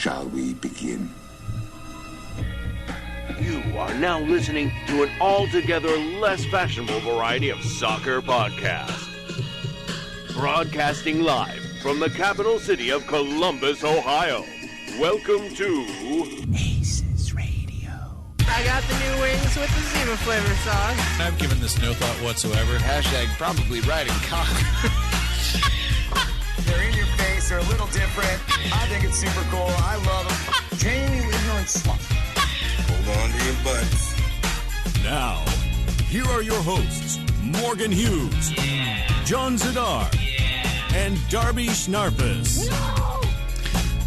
Shall we begin? You are now listening to an altogether less fashionable variety of soccer podcast. Broadcasting live from the capital city of Columbus, Ohio. Welcome to ACES Radio. I got the new wings with the Zima flavor sauce. I've given this no thought whatsoever. Hashtag probably riding cock. They're in your face, they're a little different. I think it's super cool. I love them. Jamie, you ignorant slut. Hold on to your butts. Now, here are your hosts, Morgan Hughes, John Zadar, and Darby Snarpus.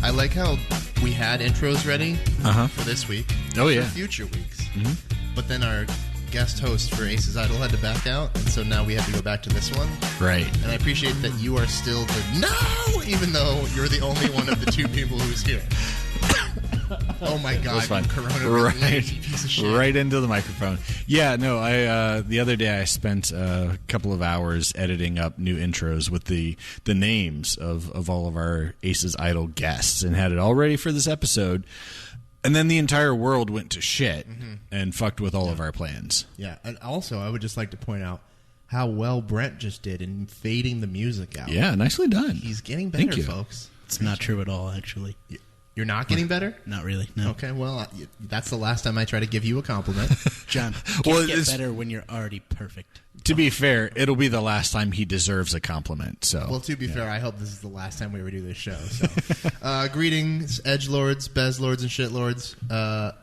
I like how we had intros ready for this week. Oh, yeah. For future weeks. Mm-hmm. But then our guest host for ACES Idol had to back out, and so now we have to go back to this one. Right. And I appreciate that you are still the no, even though you're the only one of the two people who's here. Oh my God, coronavirus piece of shit. Right into the microphone. Yeah, no, I the other day I spent a couple of hours editing up new intros with the names of all of our ACES Idol guests and had it all ready for this episode. And then the entire world went to shit and fucked with all of our plans. Yeah, and also I would just like to point out how well Brent just did in fading the music out. Yeah, nicely done. He's getting better, Thank you. folks. It's not true at all, actually. You're not getting better? Not really, no. Okay, well, that's the last time I try to give you a compliment. John, you can't get better when you're already perfect. To be fair, it'll be the last time he deserves a compliment. So, well, to be fair, I hope this is the last time we ever do this show. So, greetings, edgelords, bezlords, and shitlords.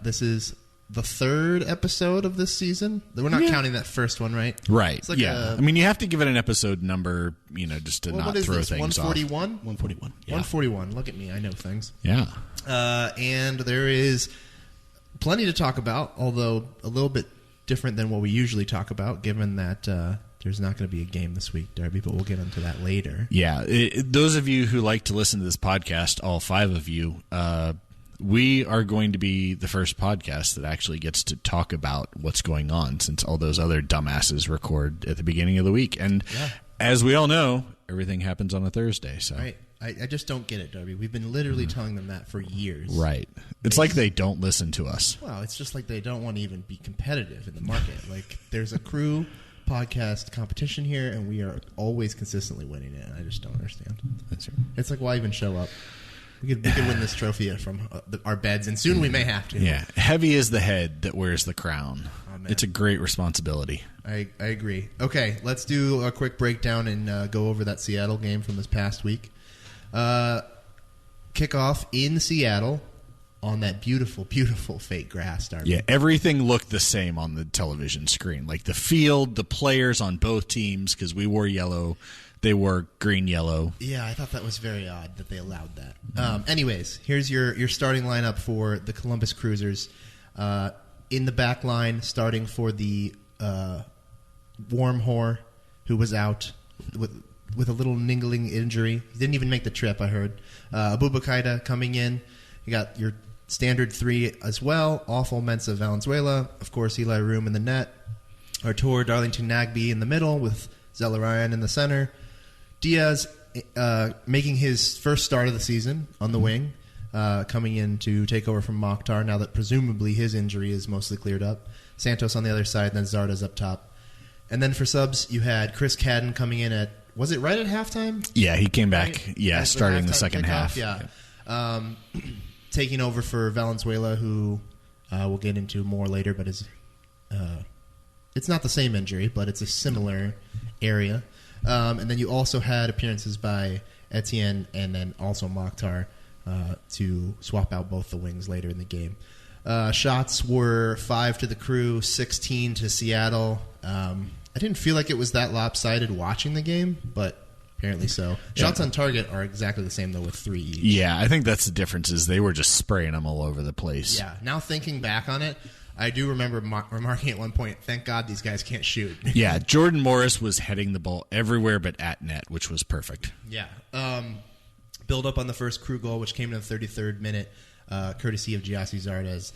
This is the third episode of this season. We're not counting that first one, right? Right. It's like I mean, you have to give it an episode number, just to not throw things 141? off. 141. Yeah. 141. Look at me. I know things. Yeah. And there is plenty to talk about, although a little bit different than what we usually talk about, given that there's not going to be a game this week, Darby, but we'll get into that later. Yeah. Those of you who like to listen to this podcast, all five of you, we are going to be the first podcast that actually gets to talk about what's going on, since all those other dumbasses record at the beginning of the week. And as we all know, everything happens on a Thursday. So right. I just don't get it, Darby. We've been literally telling them that for years. Right. It's like they don't listen to us. Well, it's just like they don't want to even be competitive in the market. Like, there's a crew podcast competition here, and we are always consistently winning it. I just don't understand. That's right. It's like, why even show up? We could win this trophy from our beds, and soon we may have to. Yeah. Heavy is the head that wears the crown. Oh, man. It's a great responsibility. I agree. Okay, let's do a quick breakdown and go over that Seattle game from this past week. Kickoff in Seattle on that beautiful, beautiful fake grass, Darby. Yeah, everything looked the same on the television screen. Like the field, the players on both teams, because we wore yellow. They wore green-yellow. Yeah, I thought that was very odd that they allowed that. Anyways, here's your starting lineup for the Columbus Cruisers. In the back line, starting for the warm whore who was out with a little niggling injury. He didn't even make the trip, I heard. Abubakar coming in. You got your standard three as well. Awful Mensah Valenzuela. Of course, Eli Room in the net. Artur Darlington Nagbe in the middle with Zelarayan in the center. Diaz making his first start of the season on the wing, coming in to take over from Mokhtar now that presumably his injury is mostly cleared up. Santos on the other side, and then Zardes up top. And then for subs, you had Chris Cadden coming in at, was it right at halftime? Yeah, he came back, right? Starting the second half. Yeah. Taking over for Valenzuela, who we'll get into more later, but is it's not the same injury, but it's a similar area. And then you also had appearances by Etienne and then also Mokhtar to swap out both the wings later in the game. Shots were 5 to the Crew, 16 to Seattle. I didn't feel like it was that lopsided watching the game, but apparently so. Shots on target are exactly the same, though, with 3 each. Yeah, I think that's the difference is they were just spraying them all over the place. Yeah, now thinking back on it, I do remember remarking at one point, thank God these guys can't shoot. Yeah, Jordan Morris was heading the ball everywhere but at net, which was perfect. Yeah. Build up on the first Crew goal, which came in the 33rd minute, courtesy of Giassi Zardes.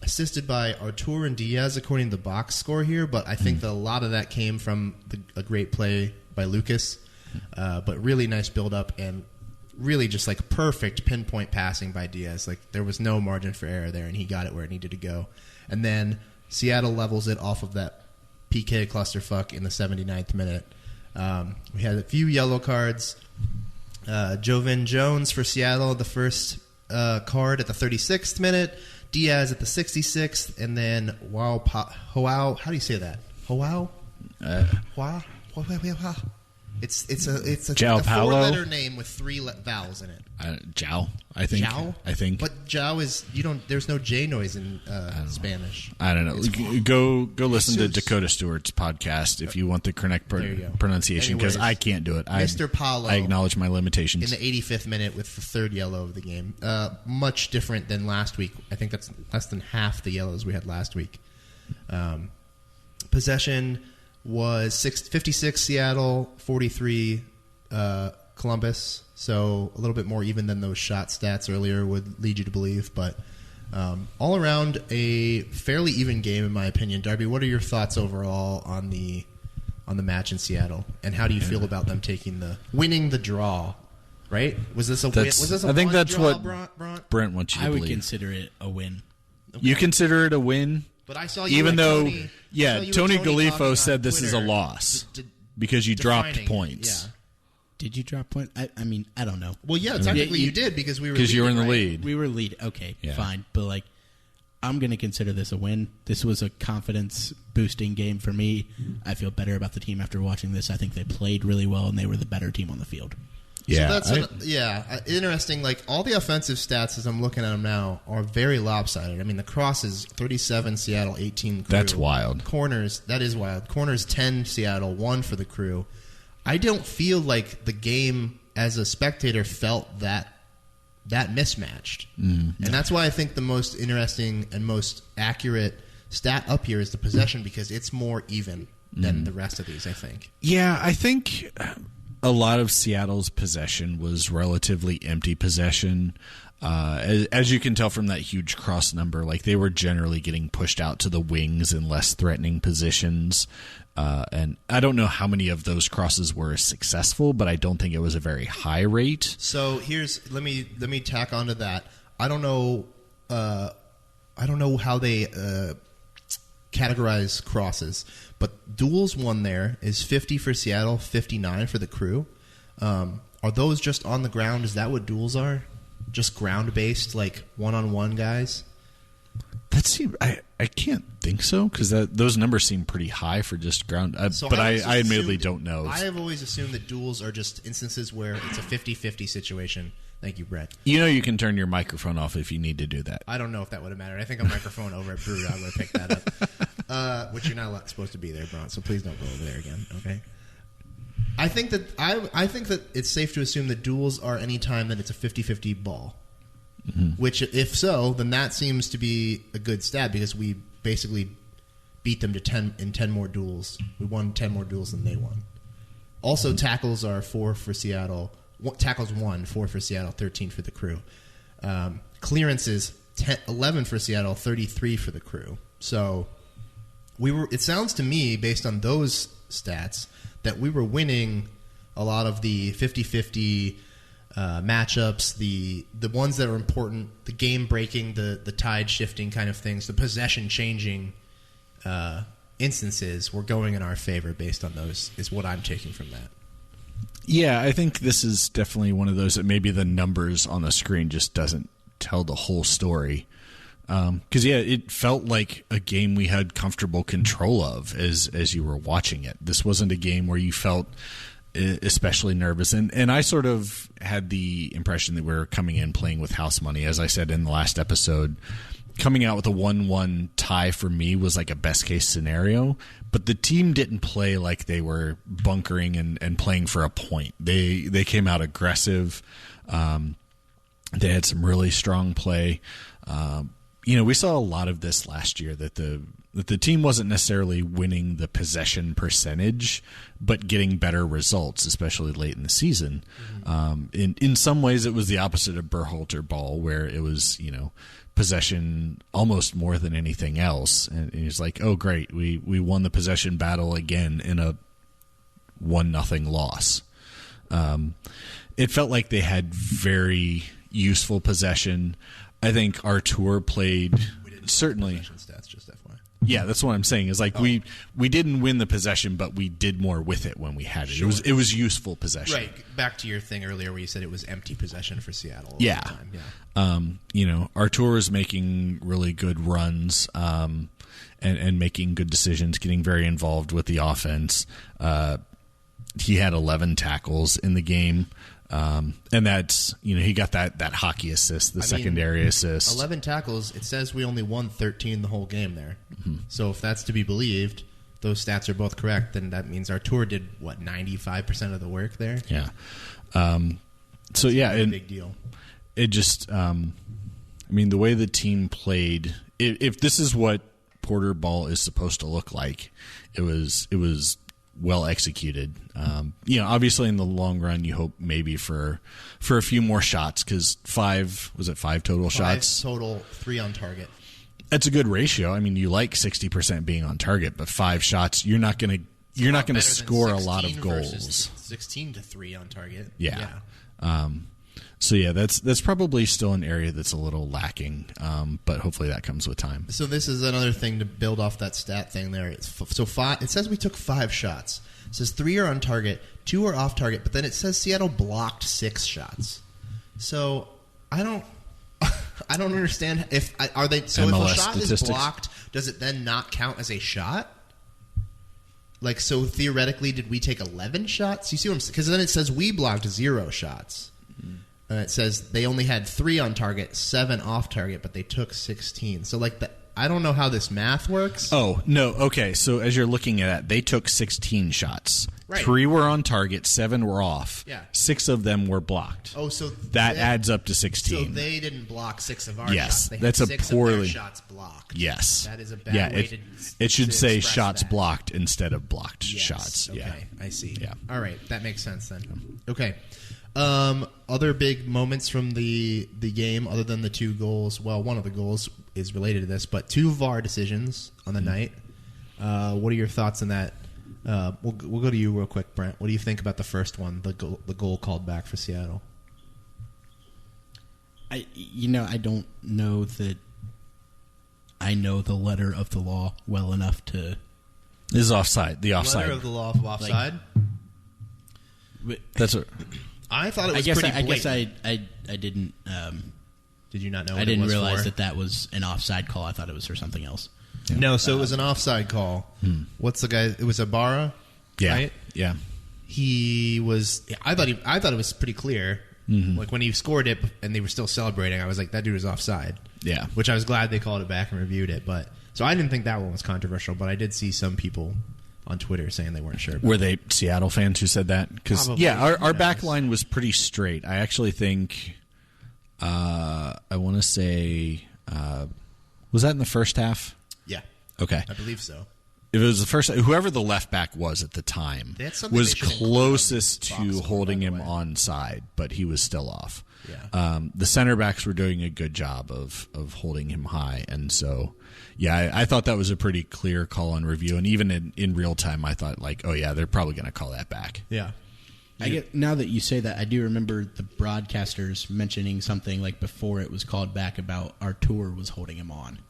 Assisted by Artur and Diaz, according to the box score here, but I think that a lot of that came from a great play by Lucas. But really nice build up, and really just like perfect pinpoint passing by Diaz. Like there was no margin for error there, and he got it where it needed to go. And then Seattle levels it off of that PK clusterfuck in the 79th minute. We had a few yellow cards. Jovan Jones for Seattle, the first card at the 36th minute. Diaz at the 66th, and then Hoao. How do you say that? Hoao. It's a Jao Paulo? 4-letter name with 3 vowels in it. Jao, I think. Jao? I think. But Jao is there's no J noise in Spanish. I don't know. Go listen to Dakota Stewart's podcast if you want the correct pronunciation, because I can't do it. Mr. Paulo. I acknowledge my limitations. In the 85th minute with the third yellow of the game. Much different than last week. I think that's less than half the yellows we had last week. Possession was 56 Seattle, 43 Columbus. So a little bit more even than those shot stats earlier would lead you to believe. But all around a fairly even game, in my opinion. Darby, what are your thoughts overall on the match in Seattle, and how do you feel about them winning the draw? Right? Was this a win? Was this a I think that's draw, what Brent wants you to I believe. would consider it a win. Okay. You consider it a win? But I saw you even though, Tony Galifo said this is a loss because you dropped points. Yeah. Did you drop points? I mean, I don't know. Well, yeah, technically you did because we were because you were in the right? lead. We were lead. Okay, Yeah. fine. But like, I'm going to consider this a win. This was a confidence boosting game for me. I feel better about the team after watching this. I think they played really well and they were the better team on the field. Yeah, so that's interesting. Like all the offensive stats as I'm looking at them now are very lopsided. I mean, the crosses 37 Seattle, 18 Crew. That's wild. Corners, that is wild. Corners 10 Seattle, 1 for the Crew. I don't feel like the game as a spectator felt that mismatched, and that's why I think the most interesting and most accurate stat up here is the possession, because it's more even than the rest of these. I think. Yeah, I think a lot of Seattle's possession was relatively empty possession. As you can tell from that huge cross number, like they were generally getting pushed out to the wings in less threatening positions. And I don't know how many of those crosses were successful, but I don't think it was a very high rate. So let me tack onto that. I don't know how they categorize crosses, but duels one there is 50 for Seattle, 59 for the Crew. Are those just on the ground? Is that what duels are? Just ground based, like one-on-one guys? I can't think so, because those numbers seem pretty high for just ground. But I admittedly don't know. I have always assumed that duels are just instances where it's a 50-50 situation. Thank you, Brett. You can turn your microphone off if you need to do that. I don't know if that would have mattered. I think a microphone over at Brewdog would have picked that up, which you're not supposed to be there, Bront. So please don't go over there again. Okay. I think that it's safe to assume that duels are any time that it's a 50-50 ball. Mm-hmm. Which, if so, then that seems to be a good stat, because we basically beat them to 10 more duels. We won 10 more duels than they won. Also, tackles are 4 for Seattle. Tackles 1, 4 for Seattle, 13 for the Crew. Clearances 11 for Seattle, 33 for the Crew. So it sounds to me, based on those stats, that we were winning a lot of the 50-50 matchups, the ones that are important, the game breaking, the tide shifting kind of things, the possession changing instances were going in our favor based on those, is what I'm taking from that. Yeah, I think this is definitely one of those that maybe the numbers on the screen just doesn't tell the whole story. Because it felt like a game we had comfortable control of as you were watching it. This wasn't a game where you felt especially nervous, and I sort of had the impression that we were coming in playing with house money. As I said in the last episode, coming out with a 1-1 tie for me was like a best case scenario, but the team didn't play like they were bunkering and playing for a point. They came out aggressive. They had some really strong play. We saw a lot of this last year, that the team wasn't necessarily winning the possession percentage, but getting better results, especially late in the season. In some ways, it was the opposite of Berhalter ball, where it was possession almost more than anything else. And he's like, oh great, we won the possession battle again in a 1-0 loss. It felt like they had very useful possession. I think Artur played certainly. Stats, just FYI. Yeah, that's what I'm saying. Is like we didn't win the possession, but we did more with it when we had it. Sure. It was useful possession. Right. Back to your thing earlier where you said it was empty possession for Seattle. Yeah. All the time. Yeah. Artur is making really good runs and making good decisions, getting very involved with the offense. He had 11 tackles in the game. And that's, he got that hockey assist, secondary assist. 11 tackles, it says we only won 13 the whole game there. Mm-hmm. So if that's to be believed, those stats are both correct, then that means Artur did, 95% of the work there? Yeah. That's a big deal. It just, the way the team played, if this is what Porter ball is supposed to look like, it was well executed. Obviously in the long run, you hope maybe for a few more shots because 5 total shots? 5 total, 3 on target. That's a good ratio. You like 60% being on target, but 5 shots, you're not going to score a lot of goals. 16 to 3 on target. Yeah. That's probably still an area that's a little lacking, but hopefully that comes with time. So this is another thing to build off that stat thing there. It says we took 5 shots. It says 3 are on target, 2 are off target, but then it says Seattle blocked 6 shots. So I don't understand if are they. So MLS if a shot statistics. is blocked, does it then not count as a shot? So theoretically, did we take 11 shots? You see what I'm saying? Because then it says we blocked 0 shots. It says they only had 3 on target, 7 off target, but they took 16. So, I don't know how this math works. Oh, no. Okay. So, as you're looking at it, they took 16 shots. Right. 3 were on target, 7 were off. Yeah. 6 of them were blocked. Oh, so that adds up to 16. So they didn't block 6 of our yes, shots. They that's had a 6 poorly of their shots blocked. Yes. That is a bad way to it should say shots that. blocked instead of blocked Yes. shots. Okay, Yeah. I see. Yeah. All right, that makes sense then. Okay. Other big moments from the game, other than the 2 goals. Well, one of the goals is related to this, but 2 VAR decisions on the night. What are your thoughts on that? We'll go to you real quick, Brent. What do you think about the first one, the goal called back for Seattle? I don't know that I know the letter of the law well enough to. This is offside. The offside. Letter of the law of offside. That's what. I thought it was pretty blatant. I guess I didn't. Did you not know? I didn't realize that was an offside call. I thought it was for something else. Yeah. No, so it was an offside call. What's the guy? It was Ibarra. Yeah, right? Yeah. He was. I thought it was pretty clear. Mm-hmm. Like when he scored it and they were still celebrating, I was like, that dude was offside. Yeah. Which I was glad they called it back and reviewed it. But so I didn't think that one was controversial, but I did see some people on Twitter saying they weren't sure. Were they Seattle fans who said that? Because our back line was pretty straight. I actually think. I want to say, was that in the first half? Yeah. Okay. I believe so. If it was the first, whoever the left back was at the time was closest to holding him onside, but he was still off. Yeah. The center backs were doing a good job of holding him high, and so I thought that was a pretty clear call on review, and even in real time, I thought they're probably going to call that back. Yeah. Now that you say that, I do remember the broadcasters mentioning something before it was called back about Artur was holding him on.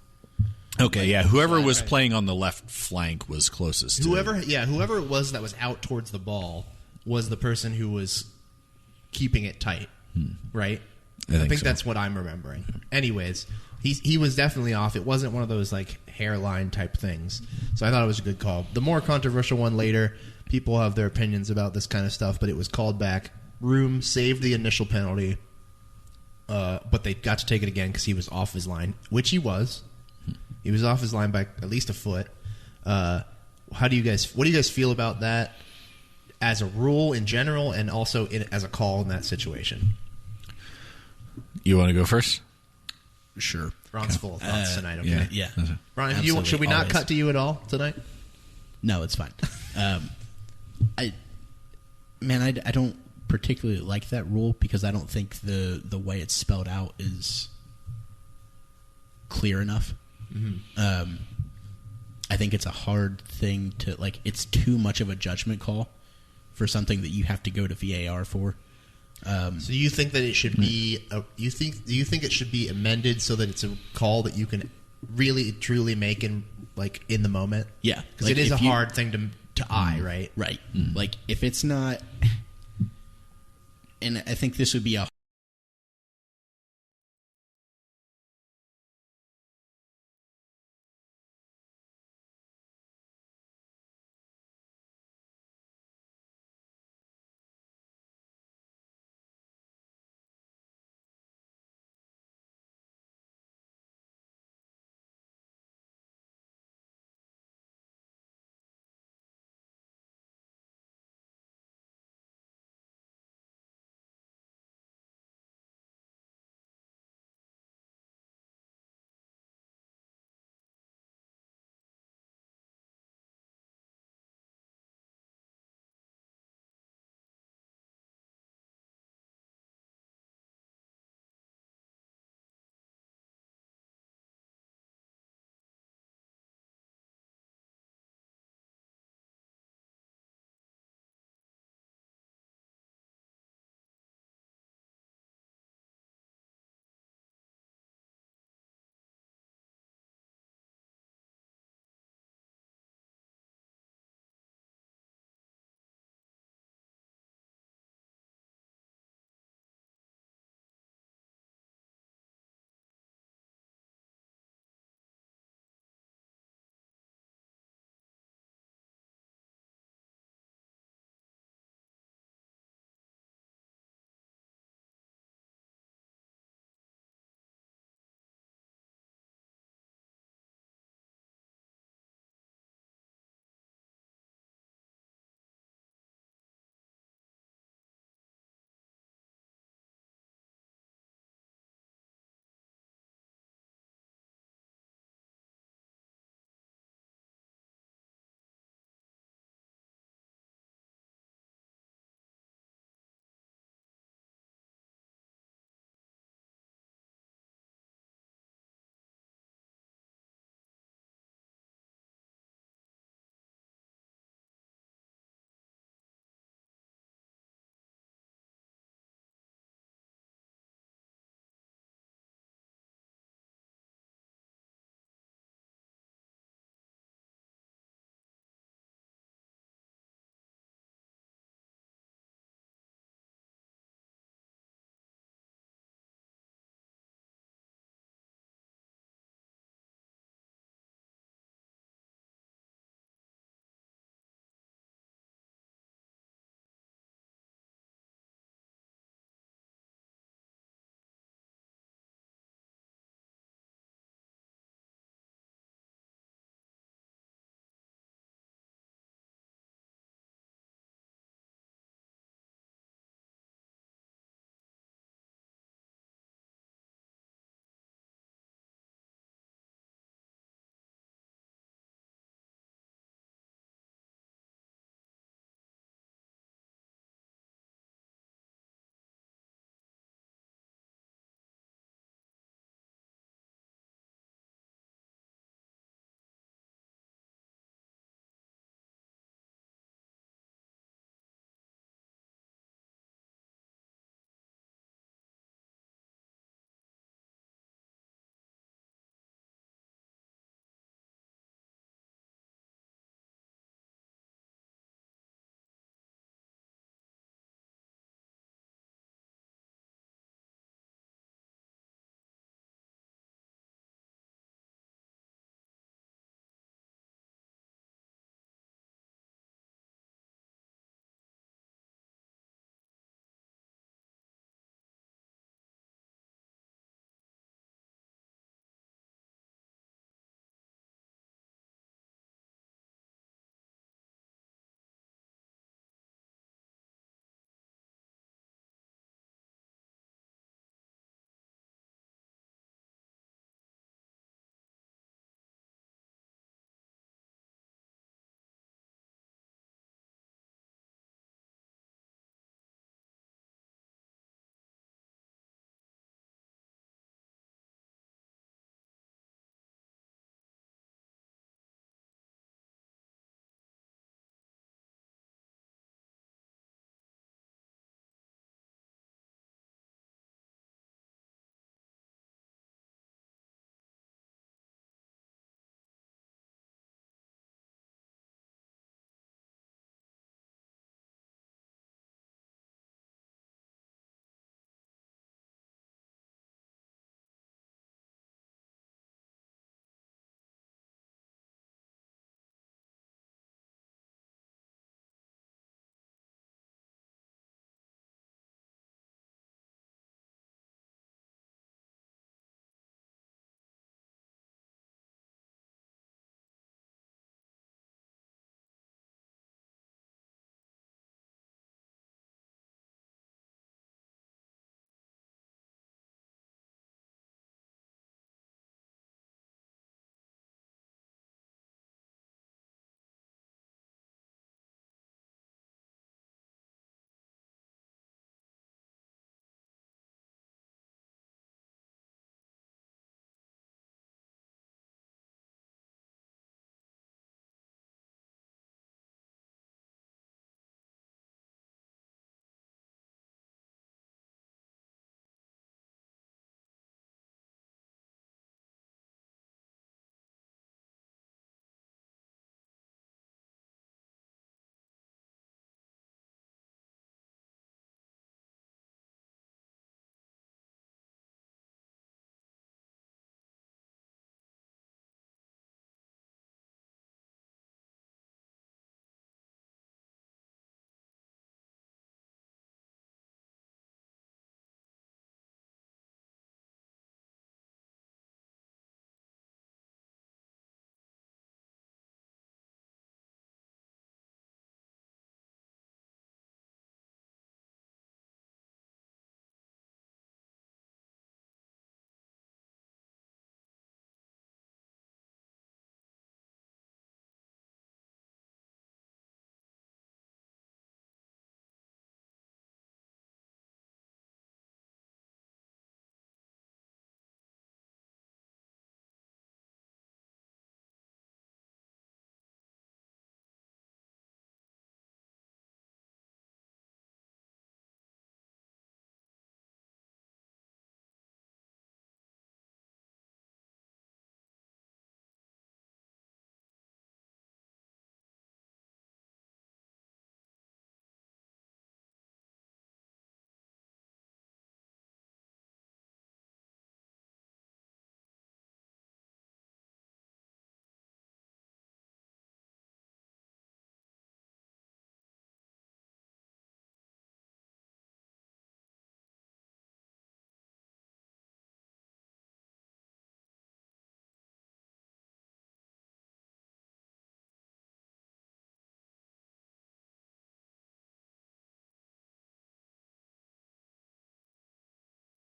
Okay, yeah. Whoever was playing on the left flank was closest. Whoever it was that was out towards the ball was the person who was keeping it tight, right? I think so. That's what I'm remembering. Anyways, he was definitely off. It wasn't one of those hairline type things. So I thought it was a good call. The more controversial one later, people have their opinions about this kind of stuff, but it was called back. Room saved the initial penalty, but they got to take it again because he was off his line, which he was. He was off his line by at least a foot. What do you guys feel about that as a rule in general, and also as a call in that situation? You want to go first? Sure. Ron's full of thoughts tonight. Okay. Yeah. Ron, should we not cut to you at all tonight? No, it's fine. I don't particularly like that rule because I don't think the way it's spelled out is clear enough. Mm-hmm. I think it's a hard thing to it's too much of a judgment call for something that you have to go to VAR for. So you think that it should be? Do you think it should be amended so that it's a call that you can really truly make in the moment? Yeah, because it is a hard thing to eye, right? Right. Like if it's not, and I think this would be a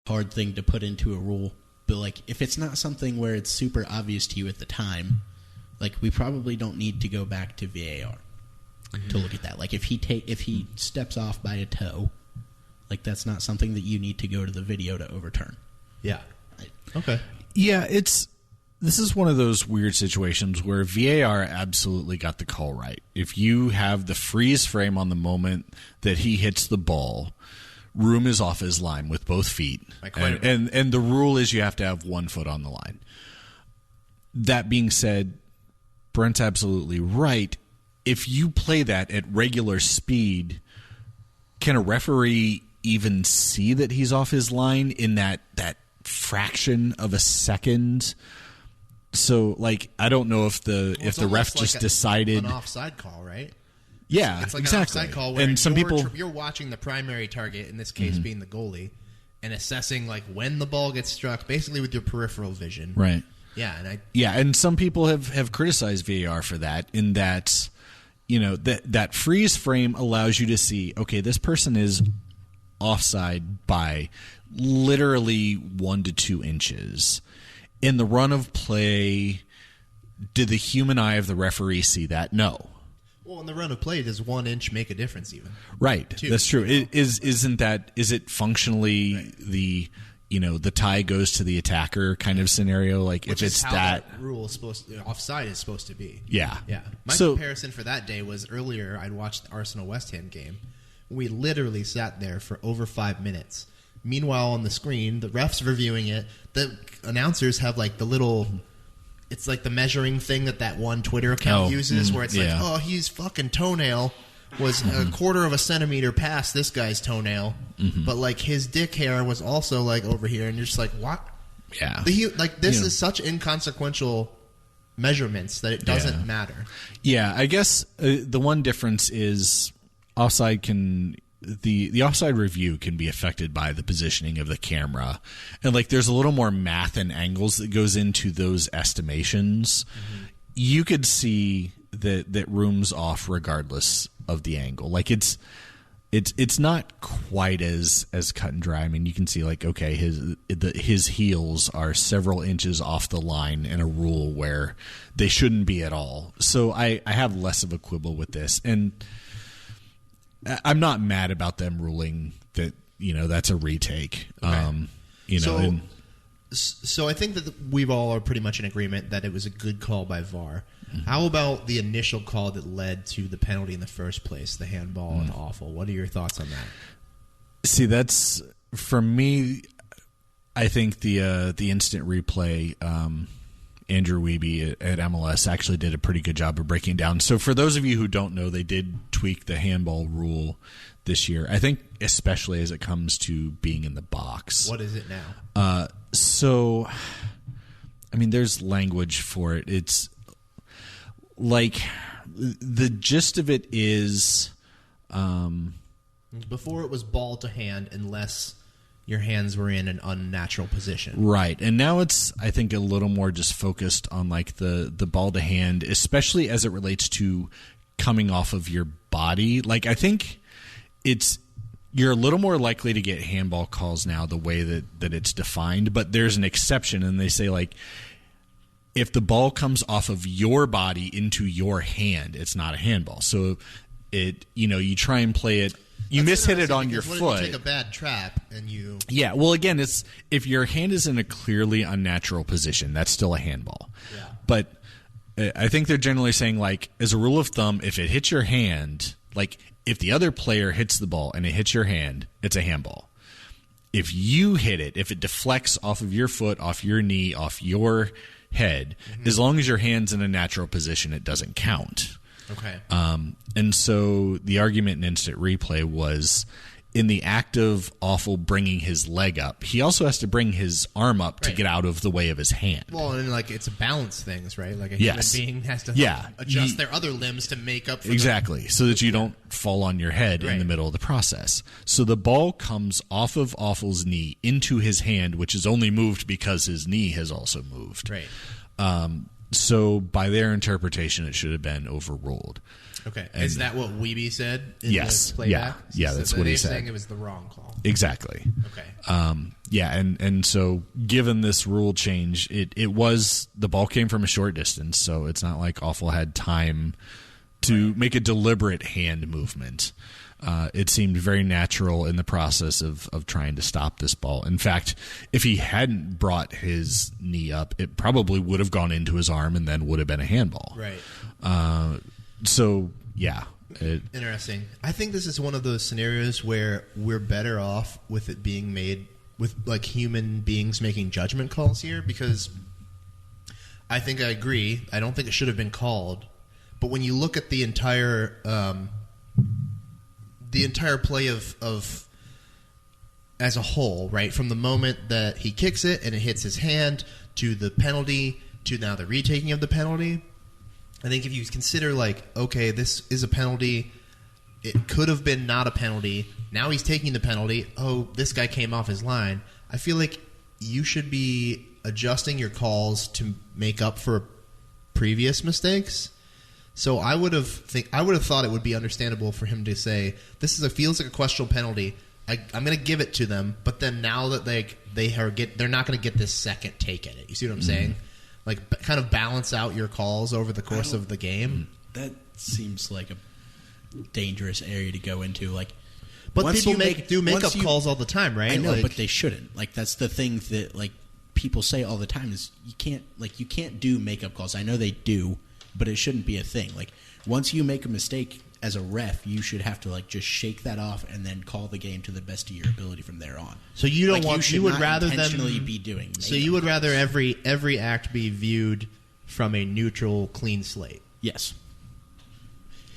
hard thing to put into a rule. But like, if it's not something where it's super obvious to you at the time, like we probably don't need to go back to VAR to look at that. Like if he steps off by a toe, like that's not something that you need to go to the video to overturn. Yeah. Okay. Yeah, this is one of those weird situations where VAR absolutely got the call right. If you have the freeze frame on the moment that he hits the ball, Room is off his line with both feet. And the rule is you have to have 1 foot on the line. That being said, Brent's absolutely right. If you play that at regular speed, can a referee even see that he's off his line in that fraction of a second? So, like, I don't know if the ref just decided an offside call, right? Yeah, it's like exactly. an offside call where and some people you're watching the primary target, in this case being the goalie, and assessing like when the ball gets struck, basically with your peripheral vision. Right. Yeah, and some people have criticized VAR for that, in that, you know, that freeze frame allows you to see, okay, this person is offside by literally 1 to 2 inches. In the run of play, did the human eye of the referee see that? No. Well, in the run of play, does 1 inch make a difference even? Right. That's true. You know? Is it functionally right. The tie goes to the attacker kind of scenario? Like, which if it's is how that rule is offside is supposed to be. Yeah. Yeah. My comparison for that day was earlier I'd watched the Arsenal West Ham game. We literally sat there for over 5 minutes. Meanwhile, on the screen, the refs reviewing it, the announcers have like the little, it's like the measuring thing that one Twitter account uses, where it's like, oh, his fucking toenail was a quarter of a centimeter past this guy's toenail, but like his dick hair was also like over here, and you're just like, what? Yeah. This is such inconsequential measurements that it doesn't matter. Yeah, I guess the one difference is offside the offside review can be affected by the positioning of the camera, and like there's a little more math and angles that goes into those estimations. You could see that Room's off regardless of the angle. Like it's not quite as cut and dry. I mean, you can see like, okay, his heels are several inches off the line in a rule where they shouldn't be at all. So I have less of a quibble with this, and I'm not mad about them ruling that, you know, that's a retake. Okay. So I think that we all are pretty much in agreement that it was a good call by VAR. How about the initial call that led to the penalty in the first place, the handball and awful? What are your thoughts on that? See, that's, for me, I think the instant replay, Andrew Wiebe at MLS actually did a pretty good job of breaking down. So for those of you who don't know, they did tweak the handball rule this year. I think especially as it comes to being in the box. What is it now? So, I mean, there's language for it. It's like the gist of it is before it was ball to hand unless your hands were in an unnatural position. Right. And now it's, I think, a little more just focused on like the ball to hand, especially as it relates to coming off of your body. Like, I think you're a little more likely to get handball calls now the way that it's defined, but there's an exception, and they say like, if the ball comes off of your body into your hand, it's not a handball. So you try and play it. You mishit it on your foot. If you take a bad trap and you... Yeah, well, again, it's if your hand is in a clearly unnatural position, that's still a handball. Yeah. But I think they're generally saying, like, as a rule of thumb, if it hits your hand, like, if the other player hits the ball and it hits your hand, it's a handball. If you hit it, if it deflects off of your foot, off your knee, off your head, as long as your hand's in a natural position, it doesn't count. Okay. And so the argument in instant replay was, in the act of Awful bringing his leg up, he also has to bring his arm up to get out of the way of his hand. Well, and like it's a balance things, right? Like a human being has to adjust their other limbs to make up for so that you don't fall on your head in the middle of the process. So the ball comes off of Awful's knee into his hand, which is only moved because his knee has also moved. Right. So by their interpretation, it should have been overruled. Okay. And is that what Weeby said in yes. the playback? Yeah, that's what he said. Saying it was the wrong call. Exactly. Okay. Yeah, and so given this rule change, it was the ball came from a short distance, so it's not like Awful had time to make a deliberate hand movement. It seemed very natural in the process of trying to stop this ball. In fact, if he hadn't brought his knee up, it probably would have gone into his arm and then would have been a handball. Right. So, yeah. Interesting. I think this is one of those scenarios where we're better off with it being made with like human beings making judgment calls here, because I think I agree. I don't think it should have been called. But when you look at the entire play of as a whole, right, from the moment that he kicks it and it hits his hand to the penalty to now the retaking of the penalty, I think if you consider, like, okay, this is a penalty, it could have been not a penalty, now he's taking the penalty, oh, this guy came off his line, I feel like you should be adjusting your calls to make up for previous mistakes. So I would have thought it would be understandable for him to say, this feels like a questionable penalty, I'm going to give it to them, but then now that they're not going to get this second take at it. You see what I'm saying? Like, kind of balance out your calls over the course of the game. That seems like a dangerous area to go into. Like, but people do makeup calls all the time, right? I know, like, but they shouldn't. Like, that's the thing that like people say all the time is you can't do makeup calls. I know they do, but it shouldn't be a thing. Like, once you make a mistake as a ref, you should have to like just shake that off and then call the game to the best of your ability from there on. So you don't you would rather intentionally be doing. So you would rather every act be viewed from a neutral, clean slate. Yes.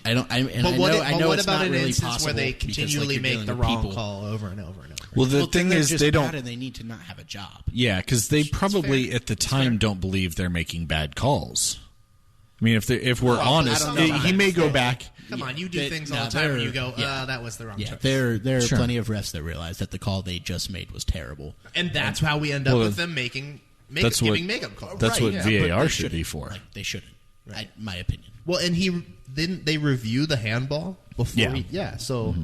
I know what it's about not an really instance possible where they because, continually you're make dealing the with wrong people. call over and over and over? Well, the thing they're is, just they don't. bad and they need to not have a job. Yeah, because they probably fair. at the time don't believe they're making bad calls. I mean, if we're honest, I don't know. he may go back. Come on, you do things all the time and you go, that was the wrong choice. There are Sure. plenty of refs that realize that the call they just made was terrible. And that's how we end up with them giving makeup calls. That's Right, what yeah. VAR But they should be shouldn't. for. Like, they shouldn't. My opinion. Well, and didn't they review the handball before? Yeah. So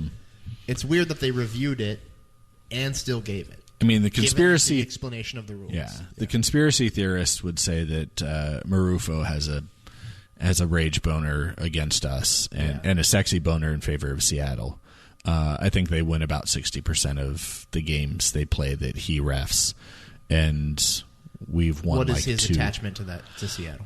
it's weird that they reviewed it and still gave it. I mean, the Given conspiracy the explanation of the rules. Yeah, the conspiracy theorists would say that Marufo has a rage boner against us and a sexy boner in favor of Seattle. I think they win about 60% of the games they play that he refs, and we've won. What is like his 2. attachment to Seattle?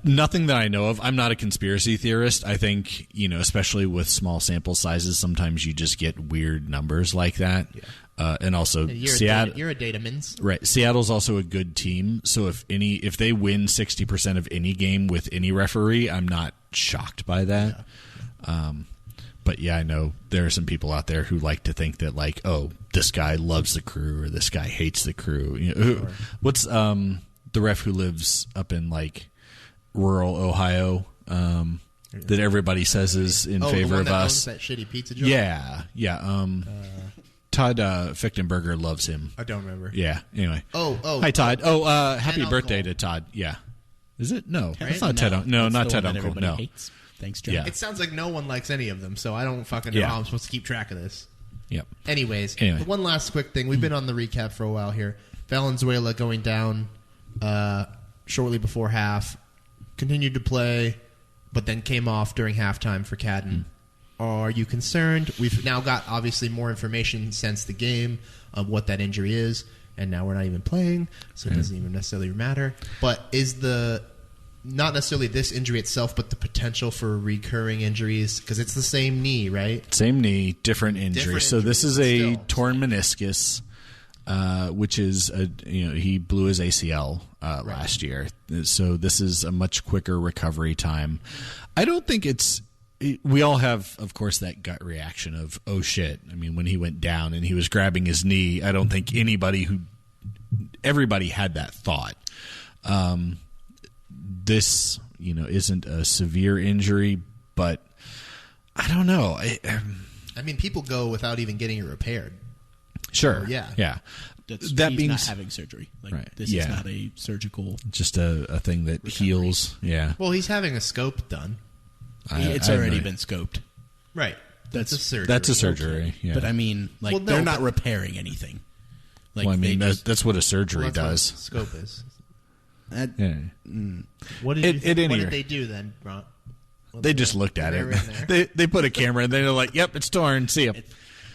Nothing that I know of. I'm not a conspiracy theorist. I think, especially with small sample sizes, sometimes you just get weird numbers like that. Yeah. And also, Seattle. You're a datamans. Right. Seattle's also a good team. So if they win 60% of any game with any referee, I'm not shocked by that. Yeah. But yeah, I know there are some people out there who like to think that, like, oh, this guy loves the Crew or this guy hates the Crew. Sure. What's the ref who lives up in like rural Ohio that everybody says is in favor the one of that us? Owns that shitty pizza joint? Yeah. Todd Fichtenberger loves him. I don't remember. Yeah. Anyway. Oh. Hi, Todd. Happy birthday to Todd. Yeah. Is it? No. It's not Ted. No, not Ted Uncle. No. Hates. Thanks, John. Yeah. It sounds like no one likes any of them, so I don't fucking know how I'm supposed to keep track of this. Yep. Anyways, one last quick thing. We've been on the recap for a while here. Valenzuela going down shortly before half. Continued to play, but then came off during halftime for Cadden. Are you concerned? We've now got, obviously, more information since the game of what that injury is, and now we're not even playing, so it doesn't even necessarily matter. But is not necessarily this injury itself, but the potential for recurring injuries, because it's the same knee, right? Same knee, different injury. So this is a torn meniscus, which is he blew his ACL last year. So this is a much quicker recovery time. I don't think we all have, of course, that gut reaction of, oh shit. I mean, when he went down and he was grabbing his knee, I don't think everybody had that thought. This, isn't a severe injury, but I don't know. I mean, people go without even getting it repaired. Sure. So, yeah. Yeah. he's not having surgery. Like this is not a surgical. Just a thing that recovery. Heals. Yeah. Well, he's having a scope done. It's already been scoped. Right. That's a surgery. That's a surgery. Okay. Yeah. But I mean, they're not repairing anything. Like, well, I mean, that's what a surgery does. What scope is. What did they do then, Bront? They just looked at it. They put a camera and they're like, "Yep, it's torn. See ya."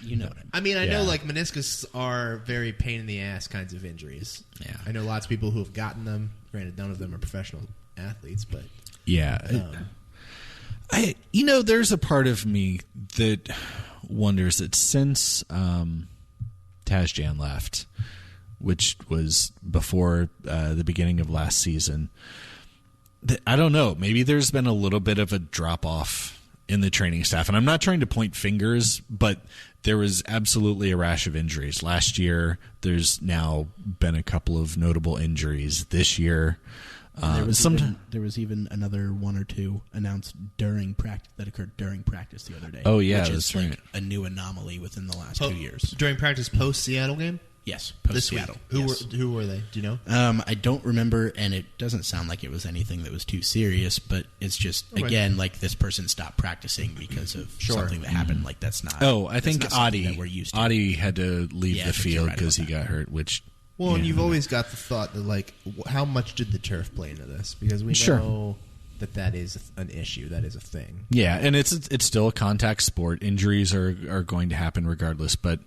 You know what I mean. I know like meniscus are very pain in the ass kinds of injuries. Yeah. I know lots of people who have gotten them. Granted, none of them are professional athletes, but there's a part of me that wonders that since Tazjan left, which was before the beginning of last season, I don't know. Maybe there's been a little bit of a drop off in the training staff, and I'm not trying to point fingers, but there was absolutely a rash of injuries last year. There's now been a couple of notable injuries this year. There was even another one or two announced during practice that occurred during practice the other day. Oh yeah, which that's is right. Like a new anomaly within the last 2 years. During practice post Seattle game. Yes, post Seattle. Who were they? Do you know? I don't remember, and it doesn't sound like it was anything that was too serious. But it's just again like this person stopped practicing because of something that happened. Like that's not. Oh, I think Adi. We're used to. Adi had to leave the field because he got hurt. Which and you've always got the thought that like, how much did the turf play into this? Because we know that is an issue. That is a thing. Yeah, and it's still a contact sport. Injuries are going to happen regardless. But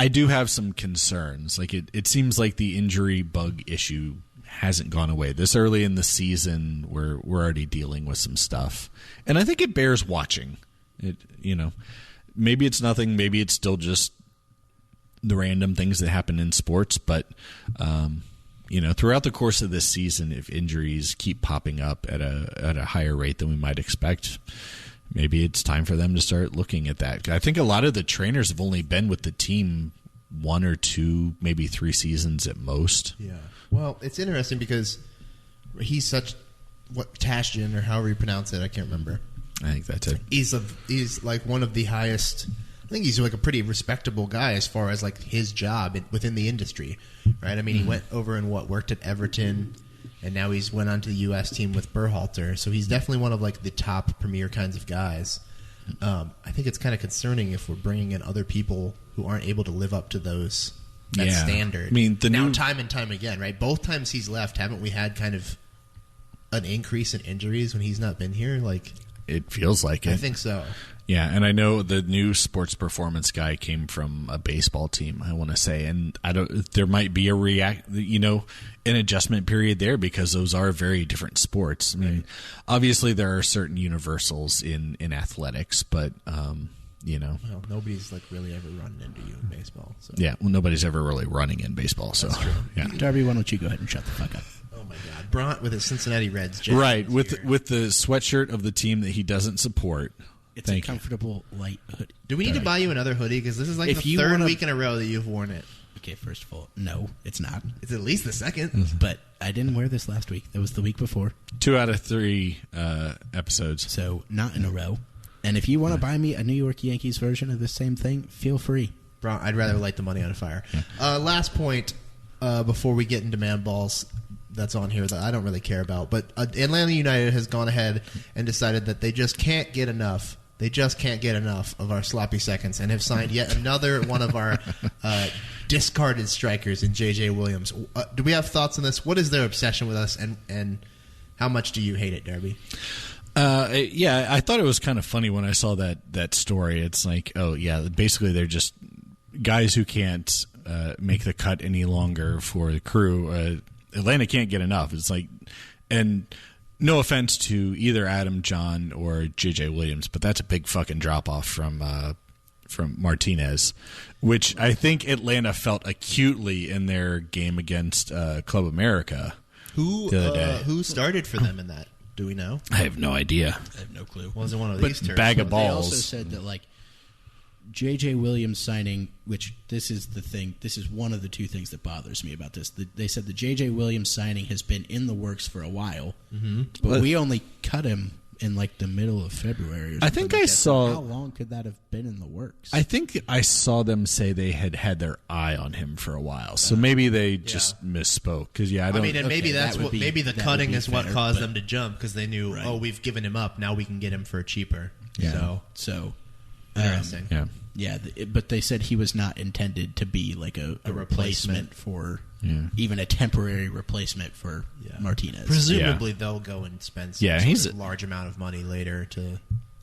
I do have some concerns. Like it seems like the injury bug issue hasn't gone away. This early in the season, we're already dealing with some stuff, and I think it bears watching. Maybe it's nothing. Maybe it's still just the random things that happen in sports. But throughout the course of this season, if injuries keep popping up at a higher rate than we might expect, maybe it's time for them to start looking at that. I think a lot of the trainers have only been with the team 1 or 2, maybe 3 seasons at most. Yeah. Well, it's interesting because he's Tashjian, or however you pronounce it, I can't remember. I think that's it. He's like one of the highest. I think he's like a pretty respectable guy as far as like his job within the industry, right? I mean, he went over and worked at Everton. And now he's went on to the U.S. team with Berhalter. So he's definitely one of like the top premier kinds of guys. I think it's kind of concerning if we're bringing in other people who aren't able to live up to that standard. I mean, time and time again, right? Both times he's left, haven't we had kind of an increase in injuries when he's not been here? Like, it feels like it. I think so. Yeah, and I know the new sports performance guy came from a baseball team, I want to say, and there might be an adjustment period there because those are very different sports. I mean, obviously there are certain universals in athletics, but well, nobody's like really ever running into you in baseball. So. Yeah, well, nobody's ever really running in baseball. So, that's true. Yeah. Darby, why don't you go ahead and shut the fuck up? Oh my God, Bront with his Cincinnati Reds jacket. Right, with the sweatshirt of the team that he doesn't support. It's a comfortable light hoodie. Do we need to buy you another hoodie? Because this is like the third week in a row that you've worn it. Okay, first of all, no, it's not. It's at least the second. But I didn't wear this last week. That was the week before. 2 out of 3 episodes. So not in a row. And if you want to buy me a New York Yankees version of the same thing, feel free. Bro, I'd rather light the money on fire. Yeah. Last point before we get into man balls that's on here that I don't really care about. But Atlanta United has gone ahead and decided that they just can't get enough. They just can't get enough of our sloppy seconds and have signed yet another one of our discarded strikers in J.J. Williams. Do we have thoughts on this? What is their obsession with us, and how much do you hate it, Darby? Yeah, I thought it was kind of funny when I saw that story. It's like, oh, yeah, basically they're just guys who can't make the cut any longer for the crew. Atlanta can't get enough. It's like, and no offense to either Adam John or J.J. Williams, but that's a big fucking drop-off from Martinez, which I think Atlanta felt acutely in their game against Club America the other day. Who started for them in that? Do we know? I have no idea. I have no clue. Was it one of these? Bag of balls. They also said that like J.J. Williams signing, which this is the thing. This is one of the two things that bothers me about this. They said the J.J. Williams signing has been in the works for a while, but we only cut him in like the middle of February. Or I think like I that. saw. How long could that have been in the works? I think I saw them say they had their eye on him for a while, so maybe they just misspoke. Because I don't. I mean, and maybe that's that would what. be- Maybe the that cutting would be is what fair, caused but- them to jump because they knew, Right. oh, we've given him up. Now we can get him for cheaper. Yeah. So So interesting. Yeah. yeah, but they said he was not intended to be like a replacement for even a temporary replacement for Martinez. Presumably they'll go and spend he's a large amount of money later to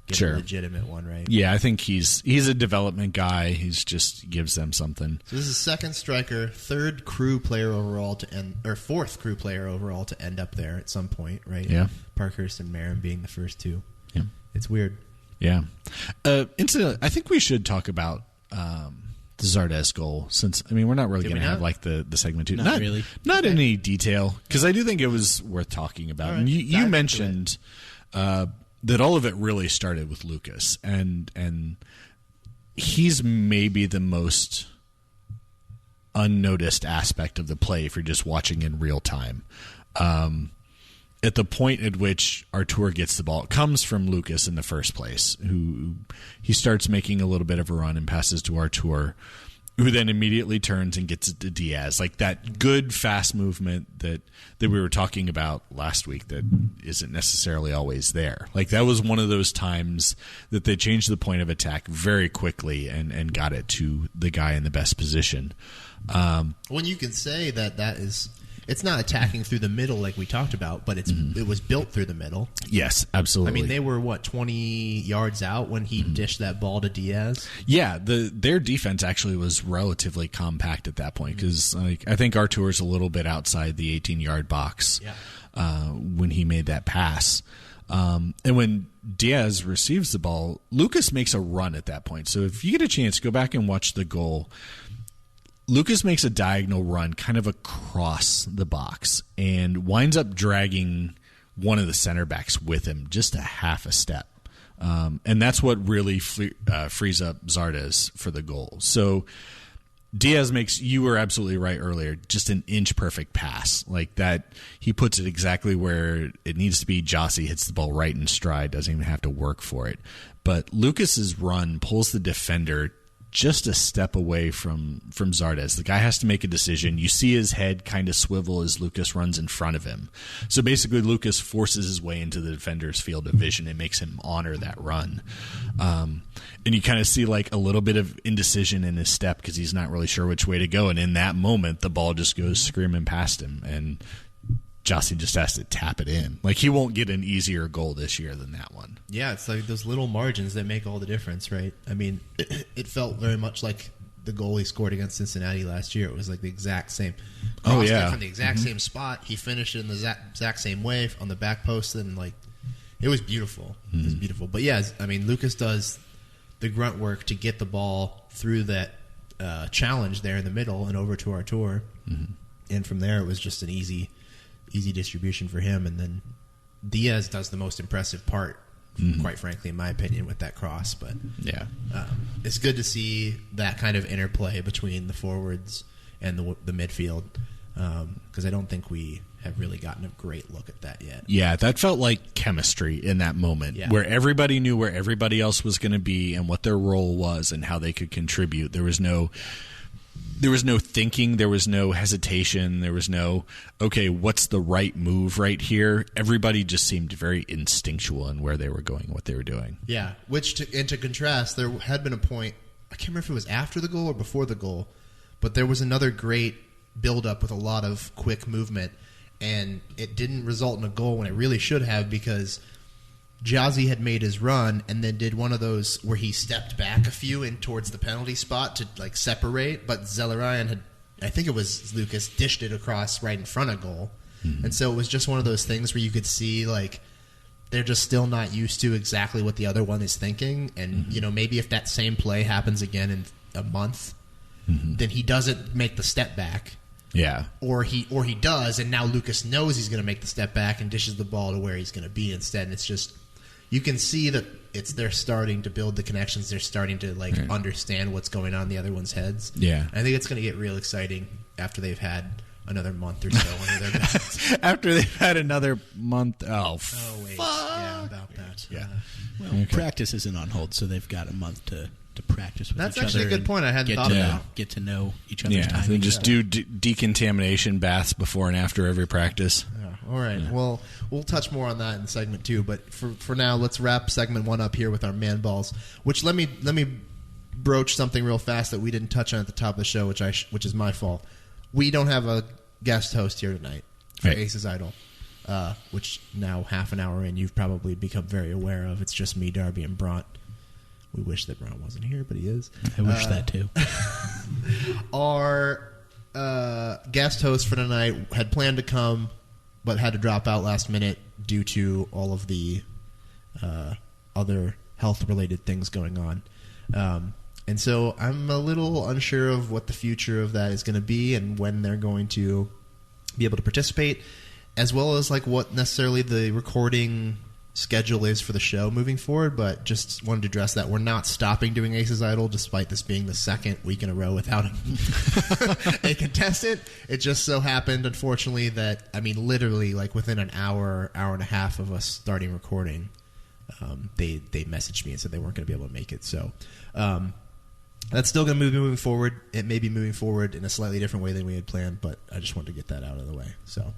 get Sure. a legitimate one, right? Yeah, I think he's a development guy. He's just gives them something. So this is second striker, third crew player overall to end, or fourth crew player overall to end up there at some point, right? Yeah. Parkhurst and Marin being the first two. Yeah. It's weird. Yeah. Incidentally, I think we should talk about the Zardes goal, since we're not really Did going we to have not? like the segment two. Not really. Not in any detail, because I do think it was worth talking about. All right. And Dive you into mentioned that all of it really started with Lucas, and he's maybe the most unnoticed aspect of the play if you're just watching in real time. At the point at which Artur gets the ball, it comes from Lucas in the first place, who he starts making a little bit of a run and passes to Artur, who then immediately turns and gets it to Diaz. Like that good, fast movement that we were talking about last week that isn't necessarily always there. Like that was one of those times that they changed the point of attack very quickly and got it to the guy in the best position. When you can say that is... It's not attacking through the middle like we talked about, but it was built through the middle. Yes, absolutely. I mean, they were, 20 yards out when he dished that ball to Diaz? Yeah, their defense actually was relatively compact at that point because I think Artur's a little bit outside the 18-yard box when he made that pass. And when Diaz receives the ball, Lucas makes a run at that point. So if you get a chance, go back and watch the goal. Lucas makes a diagonal run kind of across the box and winds up dragging one of the center backs with him just a half a step. And that's what really frees up Zardes for the goal. So Diaz makes, you were absolutely right earlier, just an inch perfect pass. Like that, he puts it exactly where it needs to be. Jossie hits the ball right in stride, doesn't even have to work for it. But Lucas's run pulls the defender just a step away from Zardes. The guy has to make a decision. You see his head kind of swivel as Lucas runs in front of him. So basically Lucas forces his way into the defender's field of vision and makes him honor that run. And you kind of see like a little bit of indecision in his step because he's not really sure which way to go. And in that moment, the ball just goes screaming past him. And Jossie just has to tap it in. Like he won't get an easier goal this year than that one. Yeah, it's like those little margins that make all the difference, right? I mean, it felt very much like the goal he scored against Cincinnati last year. It was like the exact same. Crossed it from the exact same spot. He finished it in the exact same way on the back post, and like it was beautiful. It was beautiful. But yeah, I mean, Lucas does the grunt work to get the ball through that challenge there in the middle and over to Artur, and from there it was just an easy distribution for him, and then Diaz does the most impressive part, quite frankly, in my opinion, with that cross. But yeah, it's good to see that kind of interplay between the forwards and the midfield, because I don't think we have really gotten a great look at that yet. Yeah, that felt like chemistry in that moment, where everybody knew where everybody else was going to be and what their role was and how they could contribute. There was no thinking, there was no hesitation, there was no, okay, what's the right move right here? Everybody just seemed very instinctual in where they were going, what they were doing. Yeah, to contrast, there had been a point, I can't remember if it was after the goal or before the goal, but there was another great build-up with a lot of quick movement, and it didn't result in a goal when it really should have, because Jossie had made his run and then did one of those where he stepped back a few in towards the penalty spot to like separate, but Zelarayan had, I think it was Lucas, dished it across right in front of goal. And so it was just one of those things where you could see like they're just still not used to exactly what the other one is thinking, and you know, maybe if that same play happens again in a month, then he doesn't make the step back. Yeah. Or he does, and now Lucas knows he's going to make the step back and dishes the ball to where he's going to be instead. And it's just, you can see that they're starting to build the connections. They're starting to understand what's going on in the other one's heads. Yeah. And I think it's going to get real exciting after they've had another month or so under their belts. After they've had another month. Oh, wait. Yeah, about that. Nice. Yeah. Well, practice isn't on hold, so they've got a month to practice with That's each other. actually a good point. I hadn't thought about. Get to know each other's time. They just do decontamination baths before and after every practice. Yeah. All right. Yeah. Well, we'll touch more on that in segment 2, but for now, let's wrap segment 1 up here with our man balls. Which let me broach something real fast that we didn't touch on at the top of the show, which is my fault. We don't have a guest host here tonight for Aces Idol, which now half an hour in, you've probably become very aware of. It's just me, Darby, and Bront. We wish that Bront wasn't here, but he is. I wish that too. Our guest host for tonight had planned to come, but had to drop out last minute due to all of the other health-related things going on. And so I'm a little unsure of what the future of that is going to be and when they're going to be able to participate, as well as like what necessarily the recording schedule is for the show moving forward. But just wanted to address that we're not stopping doing Aces Idol, despite this being the second week in a row without a contestant. It just so happened, unfortunately, that literally like within an hour and a half of us starting recording, they messaged me and said they weren't going to be able to make it. So that's still going to be moving forward. It may be moving forward in a slightly different way than we had planned, but I just wanted to get that out of the way. So,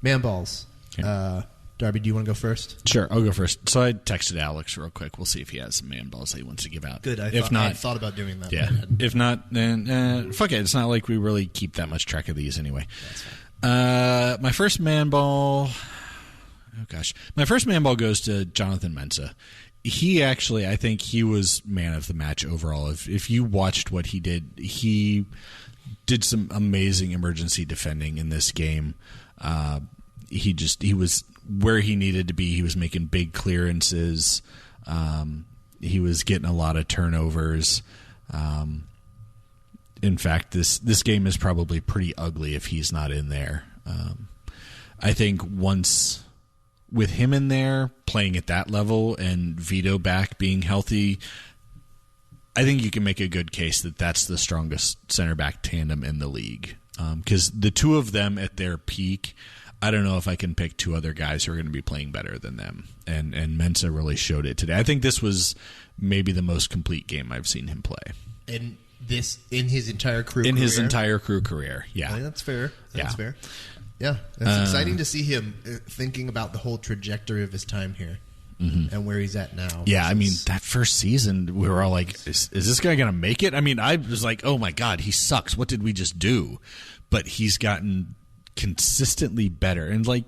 man balls. Okay. Darby, do you want to go first? Sure, I'll go first. So I texted Alex real quick. We'll see if he has some man balls that he wants to give out. Good. I thought about doing that. Yeah. If not, then fuck it. It's not like we really keep that much track of these anyway. That's fine. My first man ball. Oh gosh, my first man ball goes to Jonathan Mensah. He actually, I think he was man of the match overall. If you watched what he did some amazing emergency defending in this game. He was where he needed to be. He was making big clearances. He was getting a lot of turnovers. In fact, this game is probably pretty ugly if he's not in there. I think once with him in there, playing at that level, and Vito back being healthy, I think you can make a good case that that's the strongest center back tandem in the league. Because the two of them at their peak, I don't know if I can pick two other guys who are going to be playing better than them. And Mensah really showed it today. I think this was maybe the most complete game I've seen him play. And this in his entire career? In his entire career, yeah. I think that's fair. That's fair. Yeah, it's exciting to see him thinking about the whole trajectory of his time here and where he's at now. Yeah, I mean, that first season, we were all like, is this guy going to make it? I mean, I was like, oh my God, he sucks. What did we just do? But he's gotten consistently better. And like,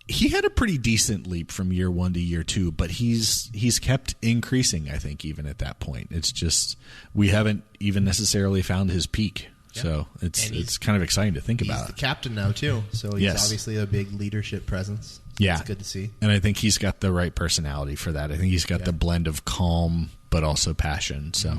he had a pretty decent leap from year 1 to year 2, but he's kept increasing, I think, even at that point. It's just, we haven't even necessarily found his peak. Yep. So it's kind of exciting to think about. He's the captain now, too. So he's obviously a big leadership presence. So it's good to see. And I think he's got the right personality for that. I think he's got the blend of calm but also passion. So,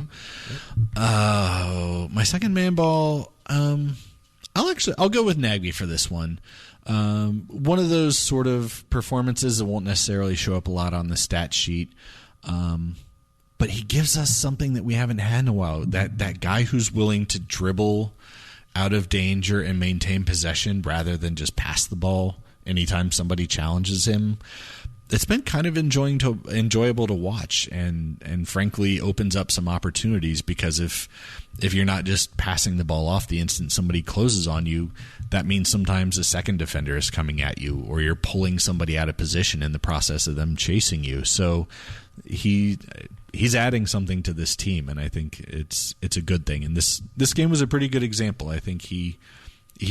my second man ball, I'll go with Nagby for this one. One of those sort of performances that won't necessarily show up a lot on the stat sheet. But he gives us something that we haven't had in a while. That guy who's willing to dribble out of danger and maintain possession rather than just pass the ball anytime somebody challenges him. It's been kind of enjoyable to watch, and frankly opens up some opportunities, because if you're not just passing the ball off the instant somebody closes on you, that means sometimes a second defender is coming at you, or you're pulling somebody out of position in the process of them chasing you. So he's adding something to this team, and I think it's a good thing. And this game was a pretty good example. I think he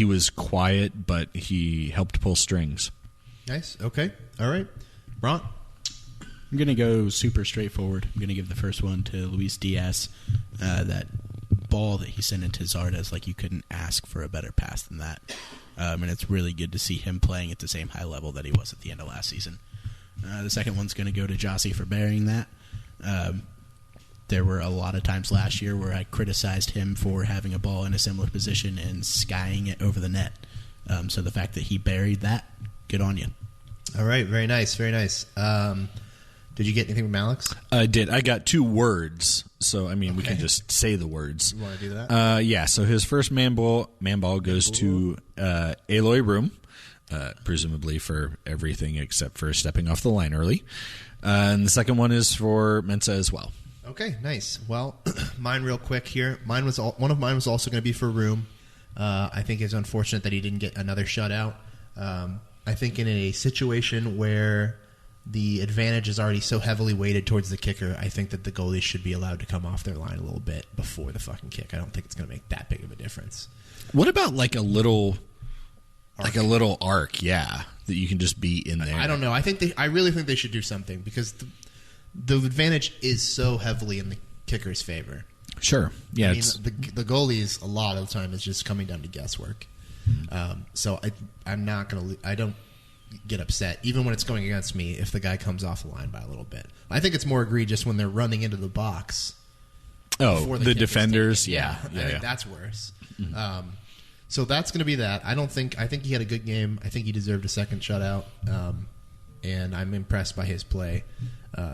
was quiet, but he helped pull strings. Nice. Okay. All right. Bront? I'm going to go super straightforward. I'm going to give the first one to Luis Diaz. That ball that he sent into Zardes, like, you couldn't ask for a better pass than that. And it's really good to see him playing at the same high level that he was at the end of last season. The second one's going to go to Jossie for burying that. There were a lot of times last year where I criticized him for having a ball in a similar position and skying it over the net. So the fact that he buried that, good on you. All right, very nice, very nice. Did you get anything from Alex? I did. I got 2 words, so I mean we can just say the words. You want to do that? Yeah. So his first man ball goes to Eloy Room. presumably for everything except for stepping off the line early. And the second one is for Mensa as well. Okay, nice. Well, mine real quick here. One of mine was also going to be for Room. I think it's unfortunate that he didn't get another shutout. I think in a situation where the advantage is already so heavily weighted towards the kicker, I think that the goalies should be allowed to come off their line a little bit before the fucking kick. I don't think it's going to make that big of a difference. What about like a little arc, yeah, that you can just be in there? I don't know. I really think they should do something because the advantage is so heavily in the kicker's favor. Sure. Yeah. I mean, the goalies a lot of the time is just coming down to guesswork. So I'm not going to. I don't get upset even when it's going against me if the guy comes off the line by a little bit. I think it's more egregious when they're running into the box. Oh, the defenders. Yeah. I think that's worse. Mm-hmm. So that's going to be that. I think he had a good game. I think he deserved a second shutout. And I'm impressed by his play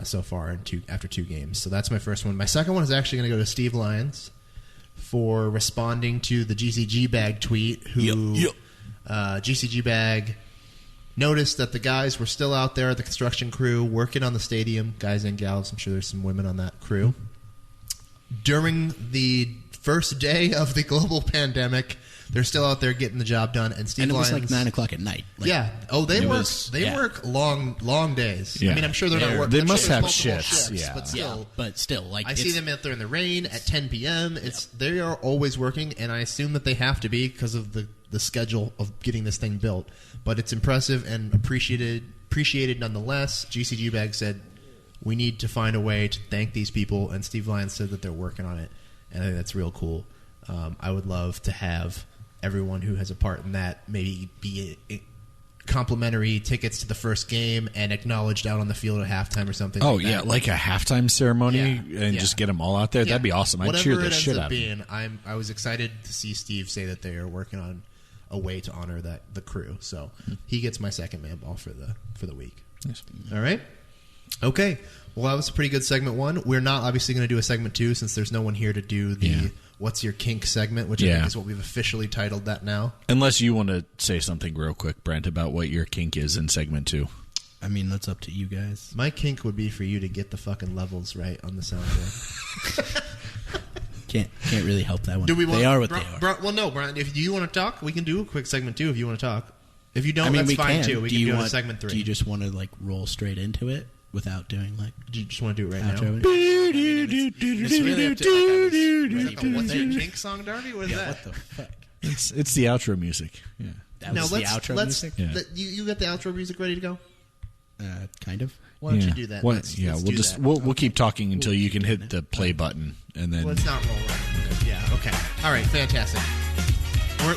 so far after 2 games. So that's my first one. My second one is actually going to go to Steve Lyons for responding to the GCG Bag tweet. GCG Bag noticed that the guys were still out there, the construction crew, working on the stadium, guys and gals. I'm sure there's some women on that crew. During the first day of the global pandemic, they're still out there getting the job done. And Steve Lyons, was like 9 o'clock at night. Yeah. Oh, they work long days. Yeah. I mean, I'm sure they're not working. They must have shifts. Yeah. But still, like I see them out there in the rain at 10 p.m. They are always working, and I assume that they have to be because of the schedule of getting this thing built. But it's impressive and appreciated nonetheless. GCG Bag said, we need to find a way to thank these people, and Steve Lyons said that they're working on it, and I think that's real cool. I would love to have everyone who has a part in that maybe be complimentary tickets to the first game and acknowledged out on the field at halftime or something. Oh, yeah, like a halftime ceremony and just get them all out there. Yeah. That'd be awesome. I'd cheer the shit out of it. I was excited to see Steve say that they are working on a way to honor the crew. So he gets my second man ball for the week. Nice. All right. Okay. Well, that was a pretty good segment 1. We're not obviously going to do a segment 2 since there's no one here to do the What's Your Kink segment, which I think is what we've officially titled that now. Unless you want to say something real quick, Brent, about what your kink is in segment 2. I mean, that's up to you guys. My kink would be for you to get the fucking levels right on the soundboard. Can't really help that one. Do we want, they are what they are. Well, no, Brian. If you want to talk, we can do a quick segment 2 if you want to talk. If you don't, that's fine too. We can do a segment 3. Do you just want to like roll straight into it without doing like? Do you just want to do it right now? It's really up to What's Your Kink song, Darby? What is that? What the fuck? It's the outro music. Yeah. That was the outro music? Yeah. You got the outro music ready to go? Kind of. Why don't you do that? We'll keep talking until you can hit the play button, and then let's not roll right. Yeah. Okay. All right. Fantastic. We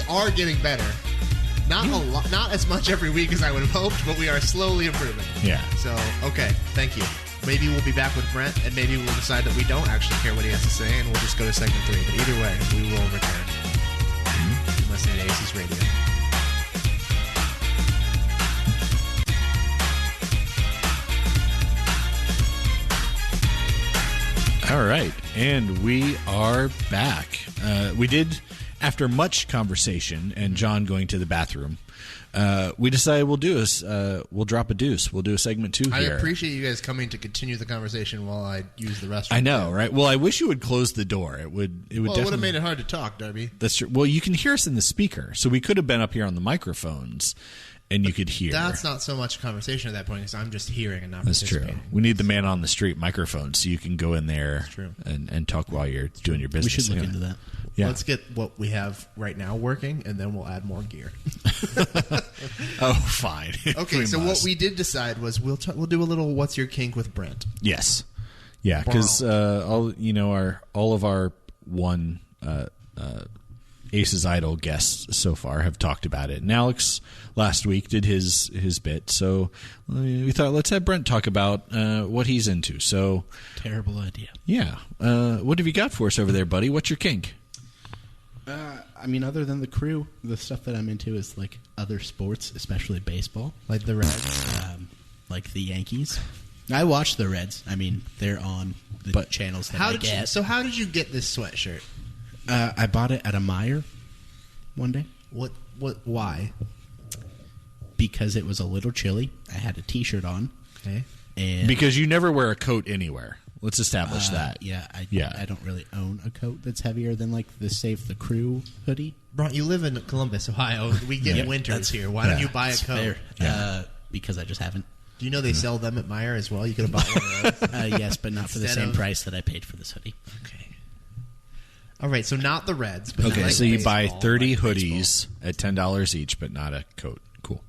are getting better. Not as much every week as I would have hoped, but we are slowly improving. Yeah. So okay. Thank you. Maybe we'll be back with Brent, and maybe we'll decide that we don't actually care what he has to say, and we'll just go to segment 3. But either way, we will return. You're listening to ACES Radio. All right, and we are back. We did, after much conversation and John going to the bathroom, we decided we'll drop a deuce. We'll do a segment 2 here. I appreciate you guys coming to continue the conversation while I use the restroom. I know, right? Well, I wish you would close the door. It would have made it hard to talk, Darby. That's true. Well, you can hear us in the speaker, so we could have been up here on the microphones, and you could hear. That's not so much conversation at that point, because I'm just hearing and not participating. That's true. We need the man on the street microphone, so you can go in there and talk while you're doing your business. We should look into that. Yeah. Let's get what we have right now working, and then we'll add more gear. Oh, fine. Okay, so what we did decide was we'll do a little "What's Your Kink" with Brent. Yes, yeah, because all of our ACES Idol guests so far have talked about it, and Alex last week did his bit. So we thought let's have Brent talk about what he's into. So terrible idea. Yeah, what have you got for us over there, buddy? What's your kink? I mean, other than the crew, the stuff that I'm into is like other sports, especially baseball, like the Reds, like the Yankees. I watch the Reds. I mean, they're on the channels that I get. So how did you get this sweatshirt? I bought it at a Meijer one day. What? Why? because it was a little chilly, I had a T-shirt on. Okay. And Because you never wear a coat anywhere. Let's establish that. I don't really own a coat that's heavier than like the Save the Crew hoodie. Bront, you live in Columbus, Ohio. We get winters here. Why don't you buy a coat? Fair. Because I just haven't. Do you know they sell them at Meijer as well? You could have bought one of those. Yes, but not for the Instead same of- price that I paid for this hoodie. Okay. All right, so not the Reds. But Okay, like so you buy baseball, 30 like hoodies at $10 each, but not a coat. Cool.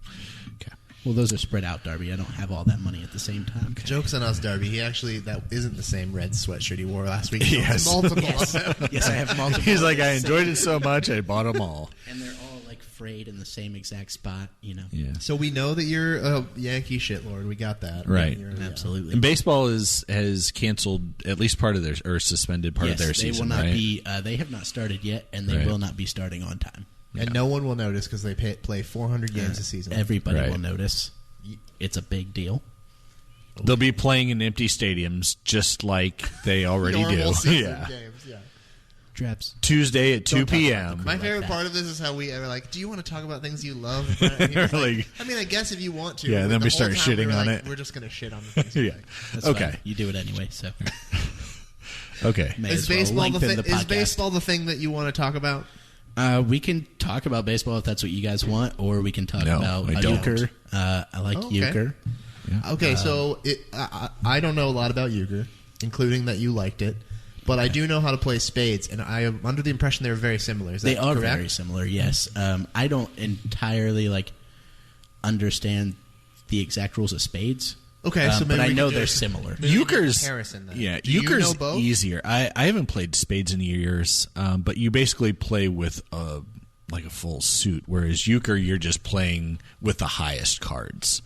Okay. Well, those are spread out, Darby. I don't have all that money at the same time. Joke's on us, Darby. He actually, that isn't the same red sweatshirt he wore last week. Yes. Multiple of them. Yes, I have multiple. He's like, I enjoyed it so much, I bought them all. And they're all like frayed in the same exact spot, you know. Yeah. So we know that you're a Yankee shitlord. We got that. Right. Absolutely. And baseball has canceled at least part of their, or suspended part of their season, they will not right? be. They have not started yet, and they Right. will not be starting on time. And no one will notice because they play 400 games a season. Everybody Right. will notice. It's a big deal. They'll be playing in empty stadiums just like they already Normal do. season Yeah. games, yeah. Traps. Tuesday at 2 Don't talk about p.m. My like favorite that. part of this is how we are like, do you want to talk about things you love? And he was like, I mean, I guess if you want to. Yeah, But then the we whole start time we shitting were on like, it. We're just going to shit on the things. Yeah. That's Okay. fine. You do it anyway, so. Okay. May Is as well baseball lengthen the is podcast. baseball the thing that you want to talk about? We can talk about baseball if that's what you guys want, or we can talk No, about I don't. euchre. I like Okay. euchre. Okay, so I don't know a lot about euchre, including that you liked it, but I do know how to play spades, and I am under the impression they're very similar. Is that They are correct? very similar, yes. I don't entirely understand the exact rules of spades. Okay, so maybe but I we know can do they're a- similar. Maybe we can do a Euchre's comparison then. Yeah, Do you euchre's know both? easier. I haven't played spades in years, but you basically play with a full suit, whereas euchre you're just playing with the highest cards.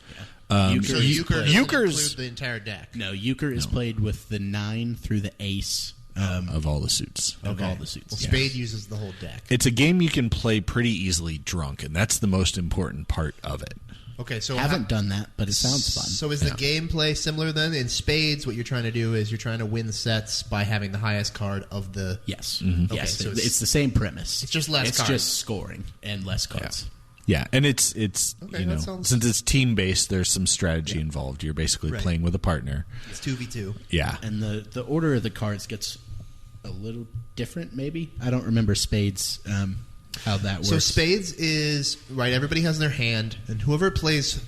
Euchre So is euchre played- doesn't Euchre's- include the entire deck. No, euchre is played with the 9 through the ace Of all the suits. of all the suits. Well, Yeah. spade uses the whole deck. It's a game you can play pretty easily drunk, and that's the most important part of it. Okay, so Haven't done that, but it sounds fun. So is the gameplay similar then? In spades, what you're trying to do is you're trying to win sets by having the highest card of the. Yes. Okay, Yes. so it's the same premise. it's just less It's cards. just scoring and less cards. Yeah, and it's Okay, you that know, sounds- since it's team based, there's some strategy involved. You're basically Right. playing with a partner. It's 2v2. Yeah, And the order of the cards gets a little different, maybe. I don't remember spades, how that works. So spades is right. Everybody has their hand, and whoever plays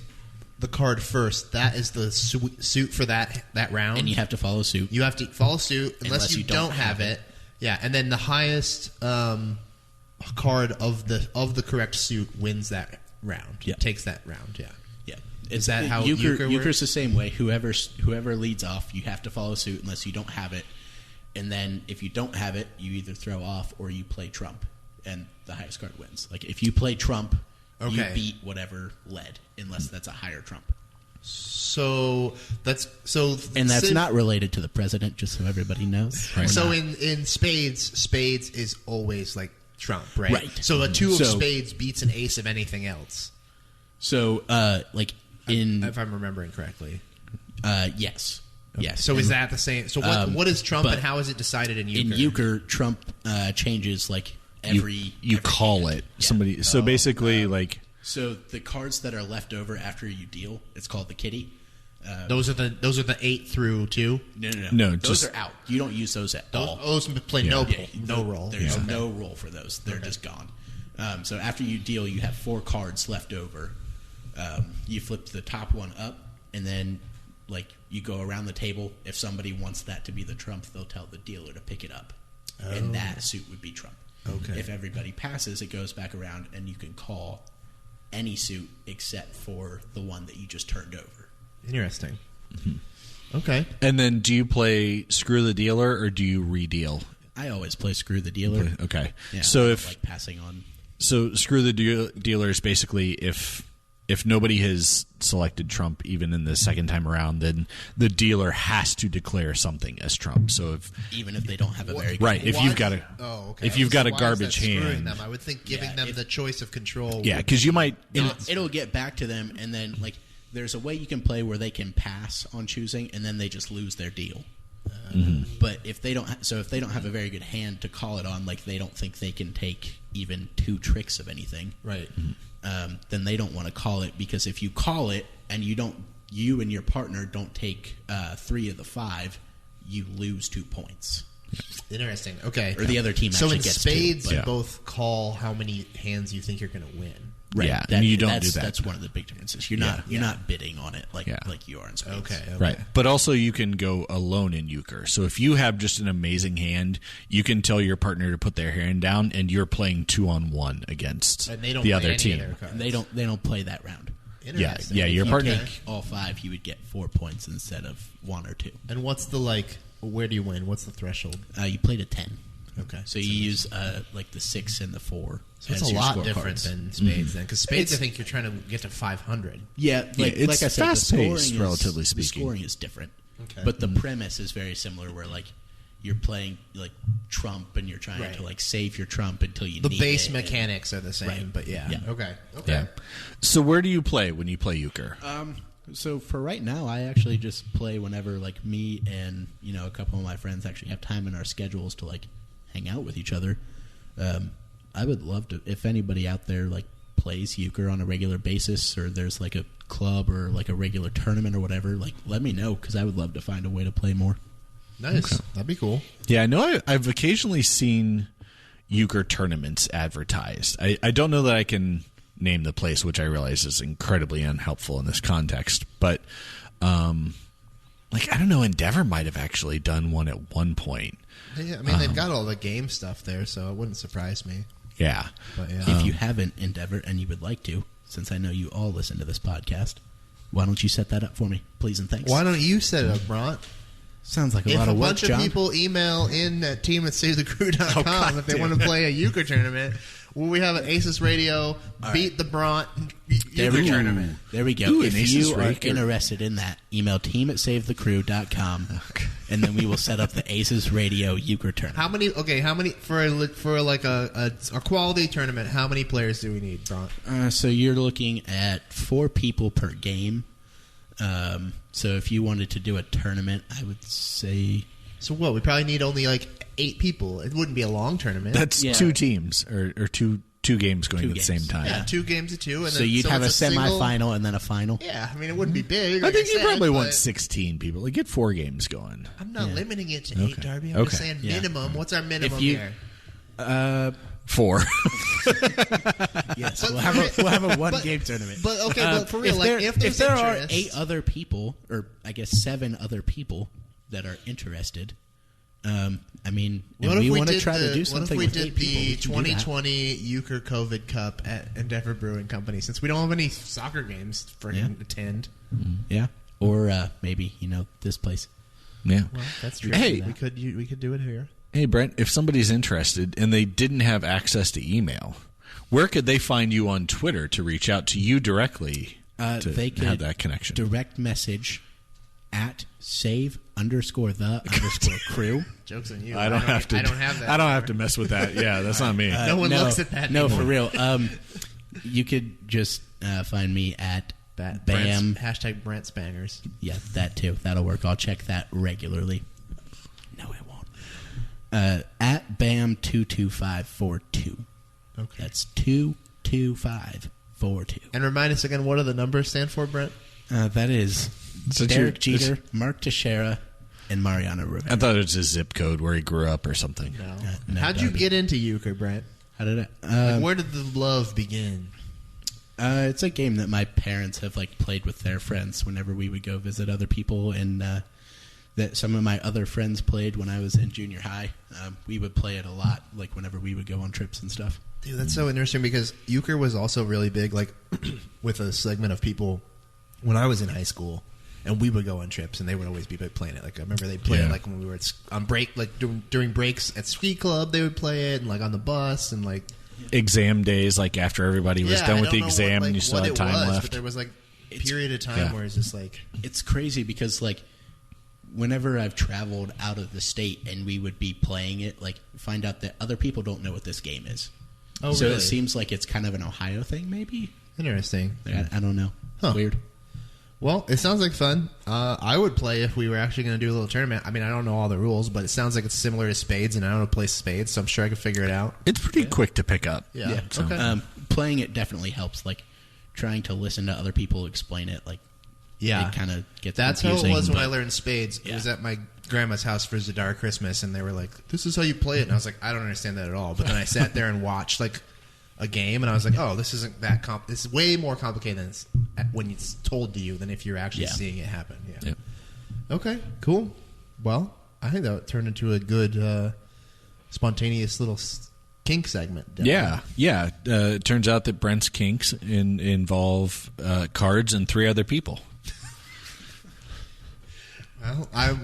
the card first, that is the suit for that round. And you have to follow suit. You have to follow suit unless you don't have it. Yeah, and then the highest card of the correct suit wins that round. Yeah. Takes that round. Yeah. Yeah. Is that how euchre Euchre's works? the same way. Whoever leads off, you have to follow suit unless you don't have it. And then if you don't have it, you either throw off or you play trump, and the highest card wins. Like if you play trump, you Okay. beat whatever led, unless that's a higher trump. So that's And that's not related to the president, just so everybody knows. Right. So Not. in spades is always like trump, right? Right. So a two of So- spades beats an ace of anything else. So If I'm remembering correctly. yes. Yes. So is And that the same? So what is trump but and how is it decided in euchre? in euchre, trump changes like every you call hand. it Yeah. somebody. So basically, like So the cards that are left over after you deal, it's called the kitty. Those are the 8 through 2. No, those just- are out. You don't use those at all. Those play no role. There's no role for those. They're just gone. So after you deal, you have 4 cards left over. You flip the top one up, and then you go around the table. If somebody wants that to be the trump, they'll tell the dealer to pick it up, and that suit would be trump. Okay. If everybody passes, it goes back around, and you can call any suit except for the one that you just turned over. Interesting. Okay. And then do you play screw the dealer or do you redeal? I always play screw the dealer. Okay. Yeah, So I if like passing on. so screw the dealer is basically if nobody has selected Trump even in the second time around, then the dealer has to declare something as Trump. So Even if they don't have a very good right, hand. if you've got a if you've got a garbage hand, them, I would think giving Yeah, them if- the choice of control. yeah, because you might It'll get back to them, and then there's a way you can play where they can pass on choosing, and then they just lose their deal. But if they don't, if they don't have a very good hand to call it on, like they don't think they can take even 2 tricks of anything, Right. Then they don't want to call it, because if you call it and you and your partner don't take 3 of the 5, you lose 2 points. Interesting. Okay. Or the other team so actually in gets spades, 2. you both call how many hands you think you're going to win. Right. Yeah, and you don't do that. That's one of the big differences. You're not bidding on it like you are in spades. Okay. Right. But also you can go alone in euchre. So if you have just an amazing hand, you can tell your partner to put their hand down, and you're playing 2-on-1 against And they don't the play other any team. of their cards. And they don't play that round. Interesting. Yeah, your If partner. you take all 5, you would get 4 points instead of 1 or 2. And what's the where do you win? What's the threshold? You played a 10. Okay. So you use like the 6 and the 4. So it's as a your lot scorecards. different than spades then, because spades I think you're trying to get to 500. Yeah, it's like I said, fast-paced, the scoring relatively is, speaking. The scoring is different, Okay. but the premise is very similar. Where like you're playing like trump, and you're trying Right. to like save your trump until you The need base it. mechanics are the same, Right. but yeah. Okay. Yeah. So where do you play when you play euchre? So for right now, I actually just play whenever like me and a couple of my friends actually have time in our schedules to like hang out with each other. I would love to, if anybody out there like plays euchre on a regular basis, or there's like a club or like a regular tournament or whatever, like let me know, because I would love to find a way to play more. Nice. Okay. That'd be cool. Yeah, I know I've occasionally seen euchre tournaments advertised. I don't know that I can name the place, which I realize is incredibly unhelpful in this context, but I don't know, Endeavor might have actually done one at one point. Yeah, I mean, they've got all the game stuff there, so it wouldn't surprise me. Yeah. But yeah. If you haven't Endeavor and you would like to, since I know you all listen to this podcast, why don't you set that up for me, please and thanks? Why don't you set it up, Bront? Sounds like a If lot a of work, bunch John. of people email in at team@savethecrew.com if they want to play a euchre tournament, will we have an ACES Radio beat the Bront euchre tournament? There we go. Ooh, if an ACES you are Raker. interested in that, email team@savethecrew.com, and then we will set up the ACES Radio euchre tournament. How many for like a quality tournament? How many players do we need, Bront? So you're looking at 4 people per game. So if you wanted to do a tournament, I would say... So what? We probably need only like 8 people. It wouldn't be a long tournament. That's 2 teams or two games going at the same time. Yeah, 2 games of 2. And So then, you'd have a it's single- semifinal and then a final? Yeah, I mean, it wouldn't be big. I like think you said, probably want but 16 people. Like, get 4 games going. I'm not limiting it to 8, Darby. I'm just saying minimum. What's our minimum here? 4. Yes, But we'll for have a but- one-game tournament. But okay, but for real, if there's there are interest, 8 other people, or I guess 7 other people that are interested, I mean, and what if we we want to did try to do what something if we with did 8 people, we the can do that. 2020 Euchre COVID Cup at Endeavor Brewing Company? Since we don't have any soccer games for him to attend. Yeah, or maybe this place. Yeah. Well, that's true. Hey. we could do it here. Hey, Brent, if somebody's interested and they didn't have access to email, where could they find you on Twitter to reach out to you directly to They could have that connection? direct message at save_the_crew. Joke's on you. I don't have to. I don't have that. I don't have to mess with that. Yeah, that's not me. No one looks at that No, anymore. for real. You could just find me at BAM. Hashtag Brent Spangers. Yeah, that too. That'll work. I'll check that regularly. No, it won't. At BAM22542. Okay. That's 22542. And remind us again, what do the numbers stand for, Brent? That is So Derek you're- Jeter, Mark Teixeira, and Mariano Rivera. I thought it was a zip code where he grew up or something. No. no, How'd you Darby. get into euchre, Brent? How did Like, where did the love begin? It's a game that my parents have played with their friends whenever we would go visit other people, and that some of my other friends played when I was in junior high. We would play it a lot, whenever we would go on trips and stuff. Dude, that's so interesting because euchre was also really big, with a segment of people when I was in high school, and we would go on trips, and they would always be playing it. I remember they played it when we were on break, during breaks at ski club, they would play it, and on the bus, and Exam days, after everybody was done with the exam and you still what had it time was, left. but there was period of time where it's just It's crazy because whenever I've traveled out of the state and we would be playing it, find out that other people don't know what this game is. Oh, so really? it seems like it's kind of an Ohio thing, maybe. Interesting. I don't know. Huh. Weird. Well, it sounds like fun. I would play if we were actually going to do a little tournament. I mean, I don't know all the rules, but it sounds like it's similar to Spades, and I don't know play Spades, so I'm sure I could figure it out. It's pretty quick to pick up. Yeah. So. Okay. Playing it definitely helps. Like trying to listen to other people explain it. Like it kind of gets. That's confusing, how it was when I learned Spades. Yeah. It was at my grandma's house for Zadar Christmas, and they were like, "This is how you play it," and I was like, "I don't understand that at all." But then I sat there and watched like a game, and I was like, "Oh, this isn't that This is way more complicated than it's when it's told to you than if you're actually seeing it happen." Yeah. Yep. Okay. Cool. Well, I think that turned into a good, spontaneous little kink segment. Definitely. Yeah. It turns out that Brent's kinks involve cards and 3 other people. Well, I'm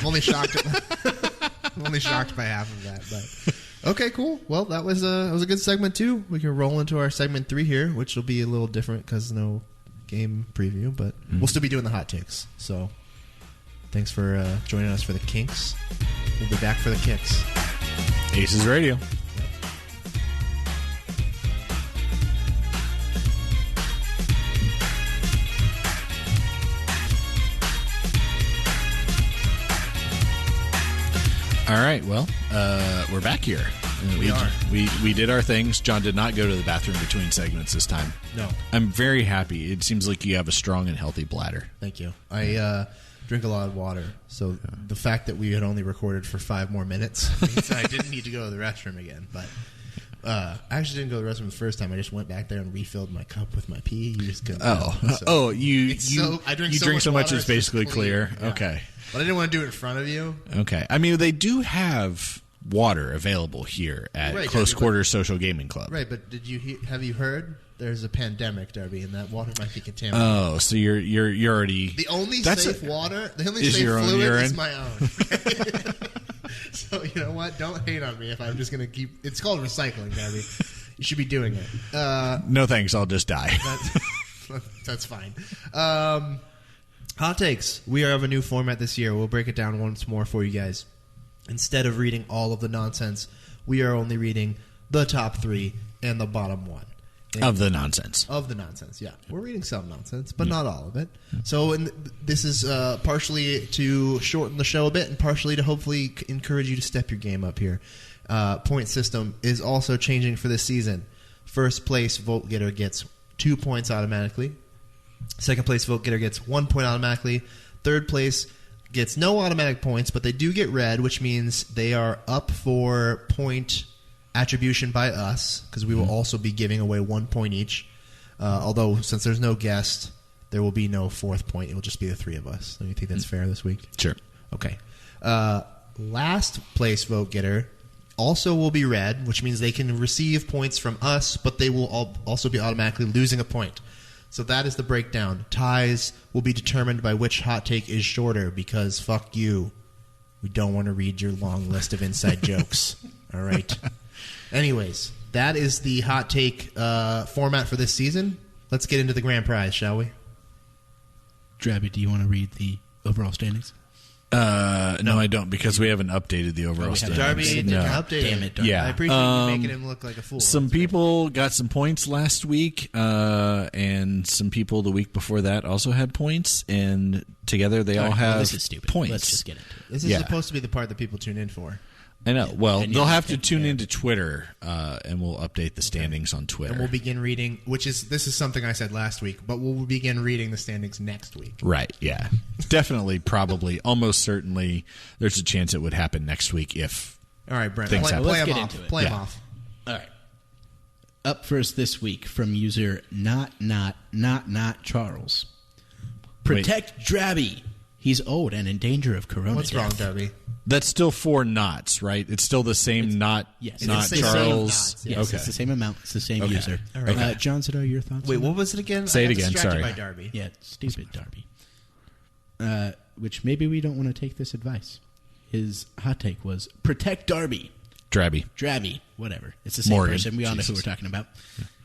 only shocked. I'm only shocked by half of that, but okay, cool. Well, that was a good segment too. We can roll into our segment 3 here, which will be a little different because no game preview, but we'll still be doing the hot takes. So, thanks for joining us for the kinks. We'll be back for the kicks. ACES Radio. All right, well, we're back here. We are. We did our things. John did not go to the bathroom between segments this time. No. I'm very happy. It seems like you have a strong and healthy bladder. Thank you. I drink a lot of water, so the fact that we had only recorded for 5 more minutes means I didn't need to go to the restroom again. But I actually didn't go to the restroom the first time. I just went back there and refilled my cup with my pee. You just couldn't. I drink so much water, it's basically clear. Yeah. Okay. But I didn't want to do it in front of you. Okay. I mean, they do have water available here at Close Quarters Social Gaming Club. Right, but have you heard there's a pandemic, Darby, and that water might be contaminated? Oh, so you're already the only safe water, the only safe your own fluid urine? is my own. So you know what? Don't hate on me if I'm just going to keep. It's called recycling, Darby. You should be doing it. No thanks. I'll just die. That's fine. Hot takes. We have a new format this year. We'll break it down once more for you guys. Instead of reading all of the nonsense, we are only reading the top 3 and the bottom 1. Of the nonsense. Of the nonsense, yeah. We're reading some nonsense, but not all of it. So this is partially to shorten the show a bit and partially to hopefully encourage you to step your game up here. Point system is also changing for this season. First place vote getter gets 2 points automatically. Second place vote getter gets 1 point automatically. Third place gets no automatic points, but they do get red, which means they are up for point attribution by us, because we will also be giving away 1 point each. Although, since there's no guest, there will be no 4th point. It will just be the 3 of us. Do you think that's fair this week? Sure. Okay. Last place vote getter also will be red, which means they can receive points from us, but they will also be automatically losing a point. So that is the breakdown. Ties will be determined by which hot take is shorter, because fuck you. We don't want to read your long list of inside jokes. All right. Anyways, that is the hot take format for this season. Let's get into the grand prize, shall we? Drabby, do you want to read the overall standings? No, I don't, because we haven't updated the overall standings. Darby didn't update Damn it, Darby. Yeah. I appreciate you making him look like a fool. Some people got some points last week, and some people the week before that also had points, and together they all have this is stupid. points. Let's just get into it. This is supposed to be the part that people tune in for. I know. Well, And they'll yeah, have to tune yeah. into Twitter, and we'll update the standings on Twitter. And we'll begin reading, this is something I said last week, but we'll begin reading the standings next week. Right, yeah. Definitely, probably, almost certainly, there's a chance it would happen next week if All right, Brent, things happen. play Let's them get off. into it. Play them Yeah. off. All right. Up first this week from user not Charles. Protect Drabby. He's old and in danger of corona. What's wrong, death. Darby? That's still 4 knots, right? It's still the same knot, Yes. not It's the same Charles. knots, Yes, Okay. it's the same amount. It's the same Okay. user. All right. John Zadar, your thoughts? Wait, on what that? was it again? Say I it got again, distracted sorry. by Darby. Yeah, stupid Darby. Which maybe we don't want to take this advice. His hot take was protect Darby. Drabby. Whatever. It's the same Morgan. person. We all know who Jesus. we're talking about.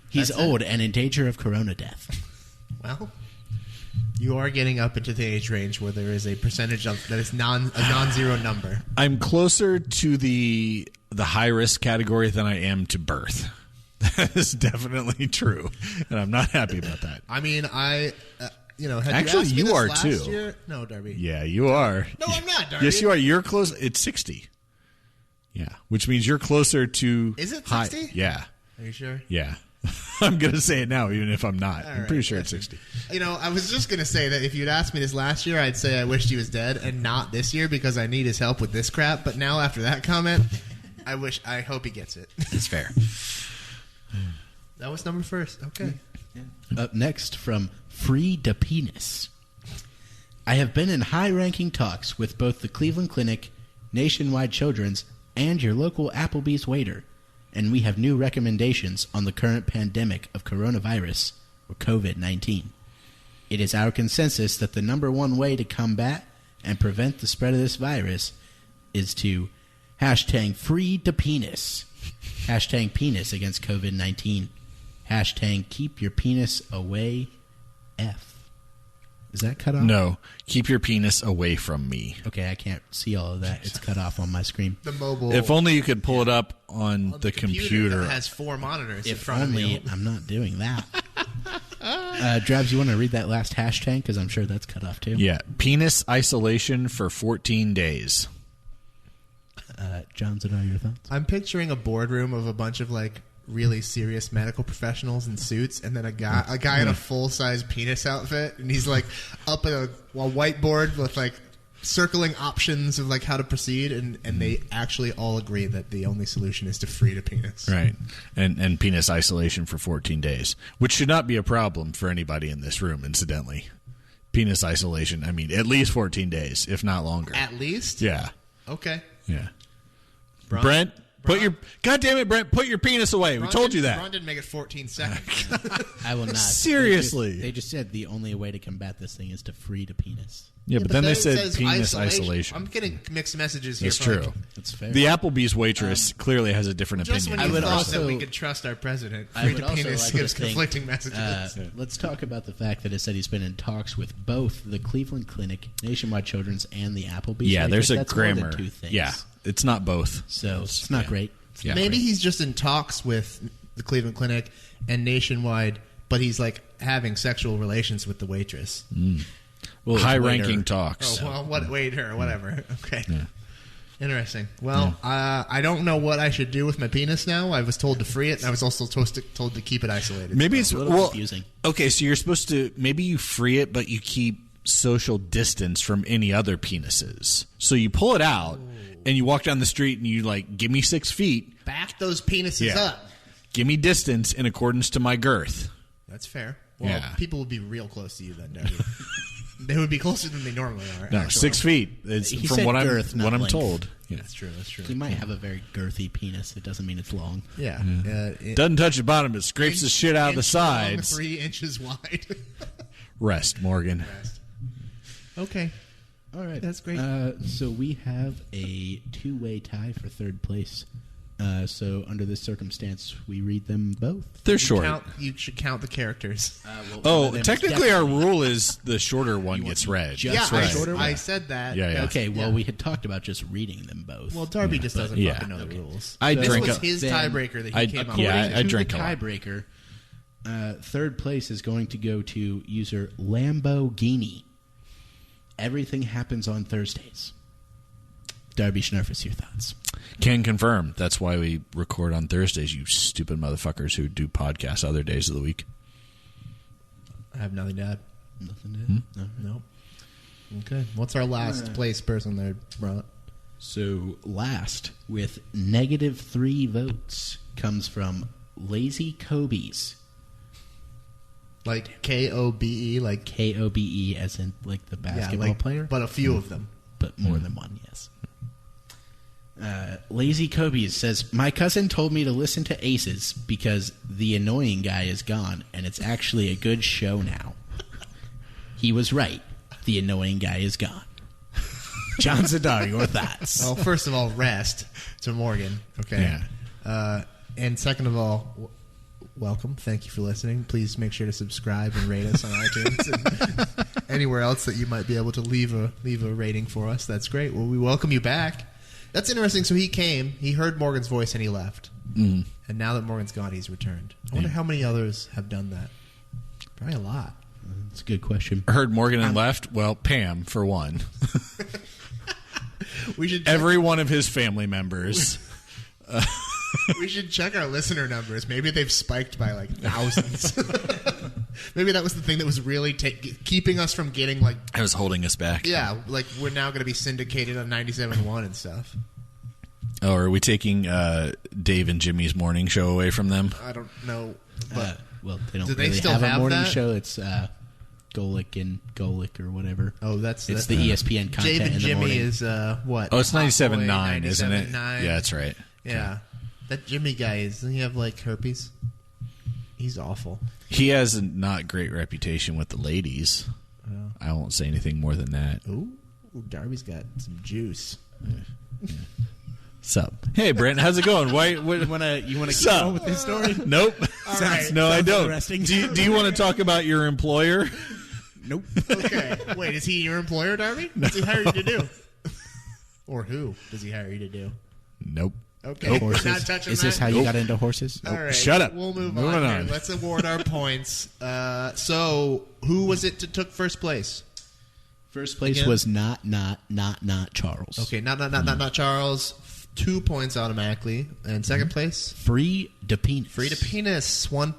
He's That's it. old and in danger of corona death. Well, you are getting up into the age range where there is a percentage of that is a non-zero number. I'm closer to the high risk category than I am to birth. That is definitely true, and I'm not happy about that. I mean, Actually, asked me you this are last too. Year, no, Darby. Yeah, you are. No, I'm not, Darby. Yes, you are. You're close. It's 60. Yeah, which means you're closer to. Is it high. 60? Yeah. Are you sure? Yeah. I'm going to say it now, even if I'm not. All I'm right, pretty sure it's 60. I was just going to say that if you'd asked me this last year, I'd say I wished he was dead, and not this year because I need his help with this crap. But now after that comment, I hope he gets it. It's fair. That was number first. Okay. Up next from Free da Penis. I have been in high-ranking talks with both the Cleveland Clinic, Nationwide Children's, and your local Applebee's waiter, and we have new recommendations on the current pandemic of coronavirus, or COVID-19. It is our consensus that the number one way to combat and prevent the spread of this virus is to hashtag free da penis, hashtag penis against COVID-19, hashtag keep your penis away F. Is that cut off? No. Keep your penis away from me. Okay, I can't see all of that. It's cut off on my screen. The mobile. If only you could pull it up on the computer. That has 4 monitors in If front only of you. I'm not doing that. Drabs, you want to read that last hashtag? Because I'm sure that's cut off too. Yeah. Penis isolation for 14 days. John, what are your thoughts? I'm picturing a boardroom of a bunch of really serious medical professionals in suits, and then a guy in a full-size penis outfit, and he's up at a whiteboard with circling options of how to proceed, and they actually all agree that the only solution is to free the penis. Right. And penis isolation for 14 days, which should not be a problem for anybody in this room, incidentally. Penis isolation, I mean, at least 14 days, if not longer. At least? Yeah. Okay. Yeah. Bront, God damn it, Brent, put your penis away. We told you that. Bront didn't make it 14 seconds. I will not. Seriously. They just said the only way to combat this thing is to free the penis. Yeah, but then they it said says penis isolation. I'm getting mixed messages here. That's true. That's fair. The Applebee's waitress clearly has a different Just opinion. when you I would thought also- that we could trust our president, I free would the also penis like gives to think, conflicting messages. Let's talk about the fact that it said he's been in talks with both the Cleveland Clinic, Nationwide Children's, and the Applebee's. Yeah, waitress. there's a That's more than grammar. two things. Yeah, it's not both. So it's not great. Yeah. Maybe he's just in talks with the Cleveland Clinic and Nationwide, but he's having sexual relations with the waitress. Well, High-ranking waiter. talks. Oh, well, what waiter or whatever. Okay. Yeah. Interesting. Well, I don't know what I should do with my penis now. I was told to free it, and I was also told to keep it isolated. Maybe it's a little confusing. Okay, so you're supposed to maybe you free it, but you keep social distance from any other penises. So you pull it out and you walk down the street and you give me 6 feet. Back those penises up. Give me distance in accordance to my girth. That's fair. Well, Yeah. people would be real close to you then, Darby. They would be closer than they normally are. No, actually. 6 feet. It's He from said what girth, not I'm length. told. Yeah. That's true. That's true. He might have a very girthy penis. It doesn't mean it's long. Yeah. Doesn't touch the bottom. It scrapes the shit out of the Inch long, sides. 3 inches wide. Rest, Morgan. Okay. All right. That's great. So we have a two-way tie for third place. So under this circumstance, we read them both. They're short. You should count the characters. One of them is Technically our definitely- rule is the shorter one gets read. just Yeah, right. I, Shorter I one. said that. Yeah, yeah. Okay, well, we had talked about just reading them both. Well, Darby just doesn't yeah. fucking know the rules. I This drink was a- his then tiebreaker that he came up yeah, with. I to drink the a lot. tiebreaker. Third place is going to go to user Lamborghini. Everything happens on Thursdays. Darby Schnurfus, your thoughts? Can confirm. That's why we record on Thursdays, you stupid motherfuckers who do podcasts other days of the week. I have nothing to add. Nothing to Nope. Okay. What's our last place person there, Bront? So last, with -3 votes, comes from Lazy Kobe's. Like Kobe, like Kobe, as in like the basketball player, but a few of them. but more than one, yes. Lazy Kobe says, my cousin told me to listen to ACES because the annoying guy is gone, and it's actually a good show now. He was right. The annoying guy is gone. John Zadar, your thoughts? Well, first of all, rest to Morgan. Okay. Yeah. And second of all, welcome. Thank you for listening. Please make sure to subscribe and rate us on iTunes and anywhere else that you might be able to leave a rating for us. That's great. Well, we welcome you back. That's interesting. So he came, he heard Morgan's voice, and he left. And now that Morgan's gone, he's returned. I wonder how many others have done that. Probably a lot. That's a good question. I heard Morgan and left. Well, Pam, for one. We should Every one of his family members. We should check our listener numbers. Maybe they've spiked by like thousands. Maybe that was the thing that was really keeping us from getting like. I was holding us back. Yeah, like we're now going to be syndicated on 97.1 and stuff. Oh, are we taking Dave and Jimmy's morning show away from them? I don't know. But Well, they don't do they really still have a have morning that? show. It's Golic and Golic or whatever. Oh, it's the ESPN content Dave and in the Jimmy morning. is what? Oh, it's Hot 97.9, Boy, isn't it? 97.9. Yeah, that's right. Yeah. That Jimmy guy, doesn't he have like herpes? He's awful. He has a not great reputation with the ladies. I won't say anything more than that. Ooh, Darby's got some juice. Sup? Hey, Brent, how's it going? Why? You want to keep Sup? going with this story? Nope. right. No, I Sounds don't. interesting. Do you want to talk about your employer? Nope. Okay. Wait, is he your employer, Darby? What's he hire you to do? Or who does he hire you to do? Nope. Okay. Horses. We're not touching Is this that? how you got into horses? All right. Shut up. We'll move Moving on. on. Here. Let's award our points. So, who was it that took first place? First place Again? was not Charles. Okay, not Charles. 2 points automatically. And second place? Free to penis. Free to penis. One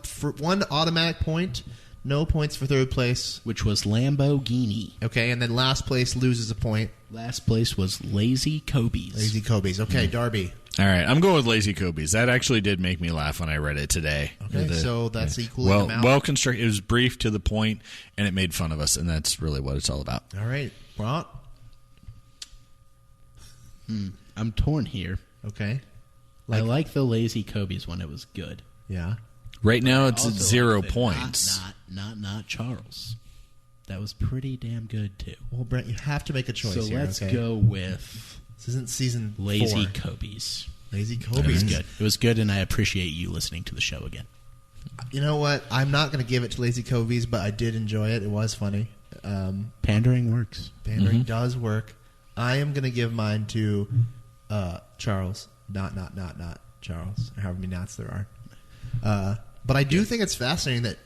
automatic point. No points for third place. Which was Lamborghini. Okay, and then last place loses a point. Last place was Lazy Kobe's. Lazy Kobe's. Okay, Darby. All right, I'm going with Lazy Kobe's. That actually did make me laugh when I read it today. Okay, so that's equaling them out. Well constructed. It was brief, to the point, and it made fun of us, and that's really what it's all about. All right, Bront. I'm torn here. Okay. I like the Lazy Kobe's one. It was good. Yeah. Right now, it's at Also 0 like the points. Not Charles. That was pretty damn good too. Well, Brent, you have to make a choice So here. let's okay? go with This isn't season Lazy 4. Kobe's. Lazy It Kobe's. was good. It was good, and I appreciate you listening to the show again. You know what? I'm not going to give it to Lazy Kobe's, but I did enjoy it. It was funny. Pandering works. Pandering does work. I am going to give mine to Charles. Not Charles. However many knots there are. But I do think it's fascinating that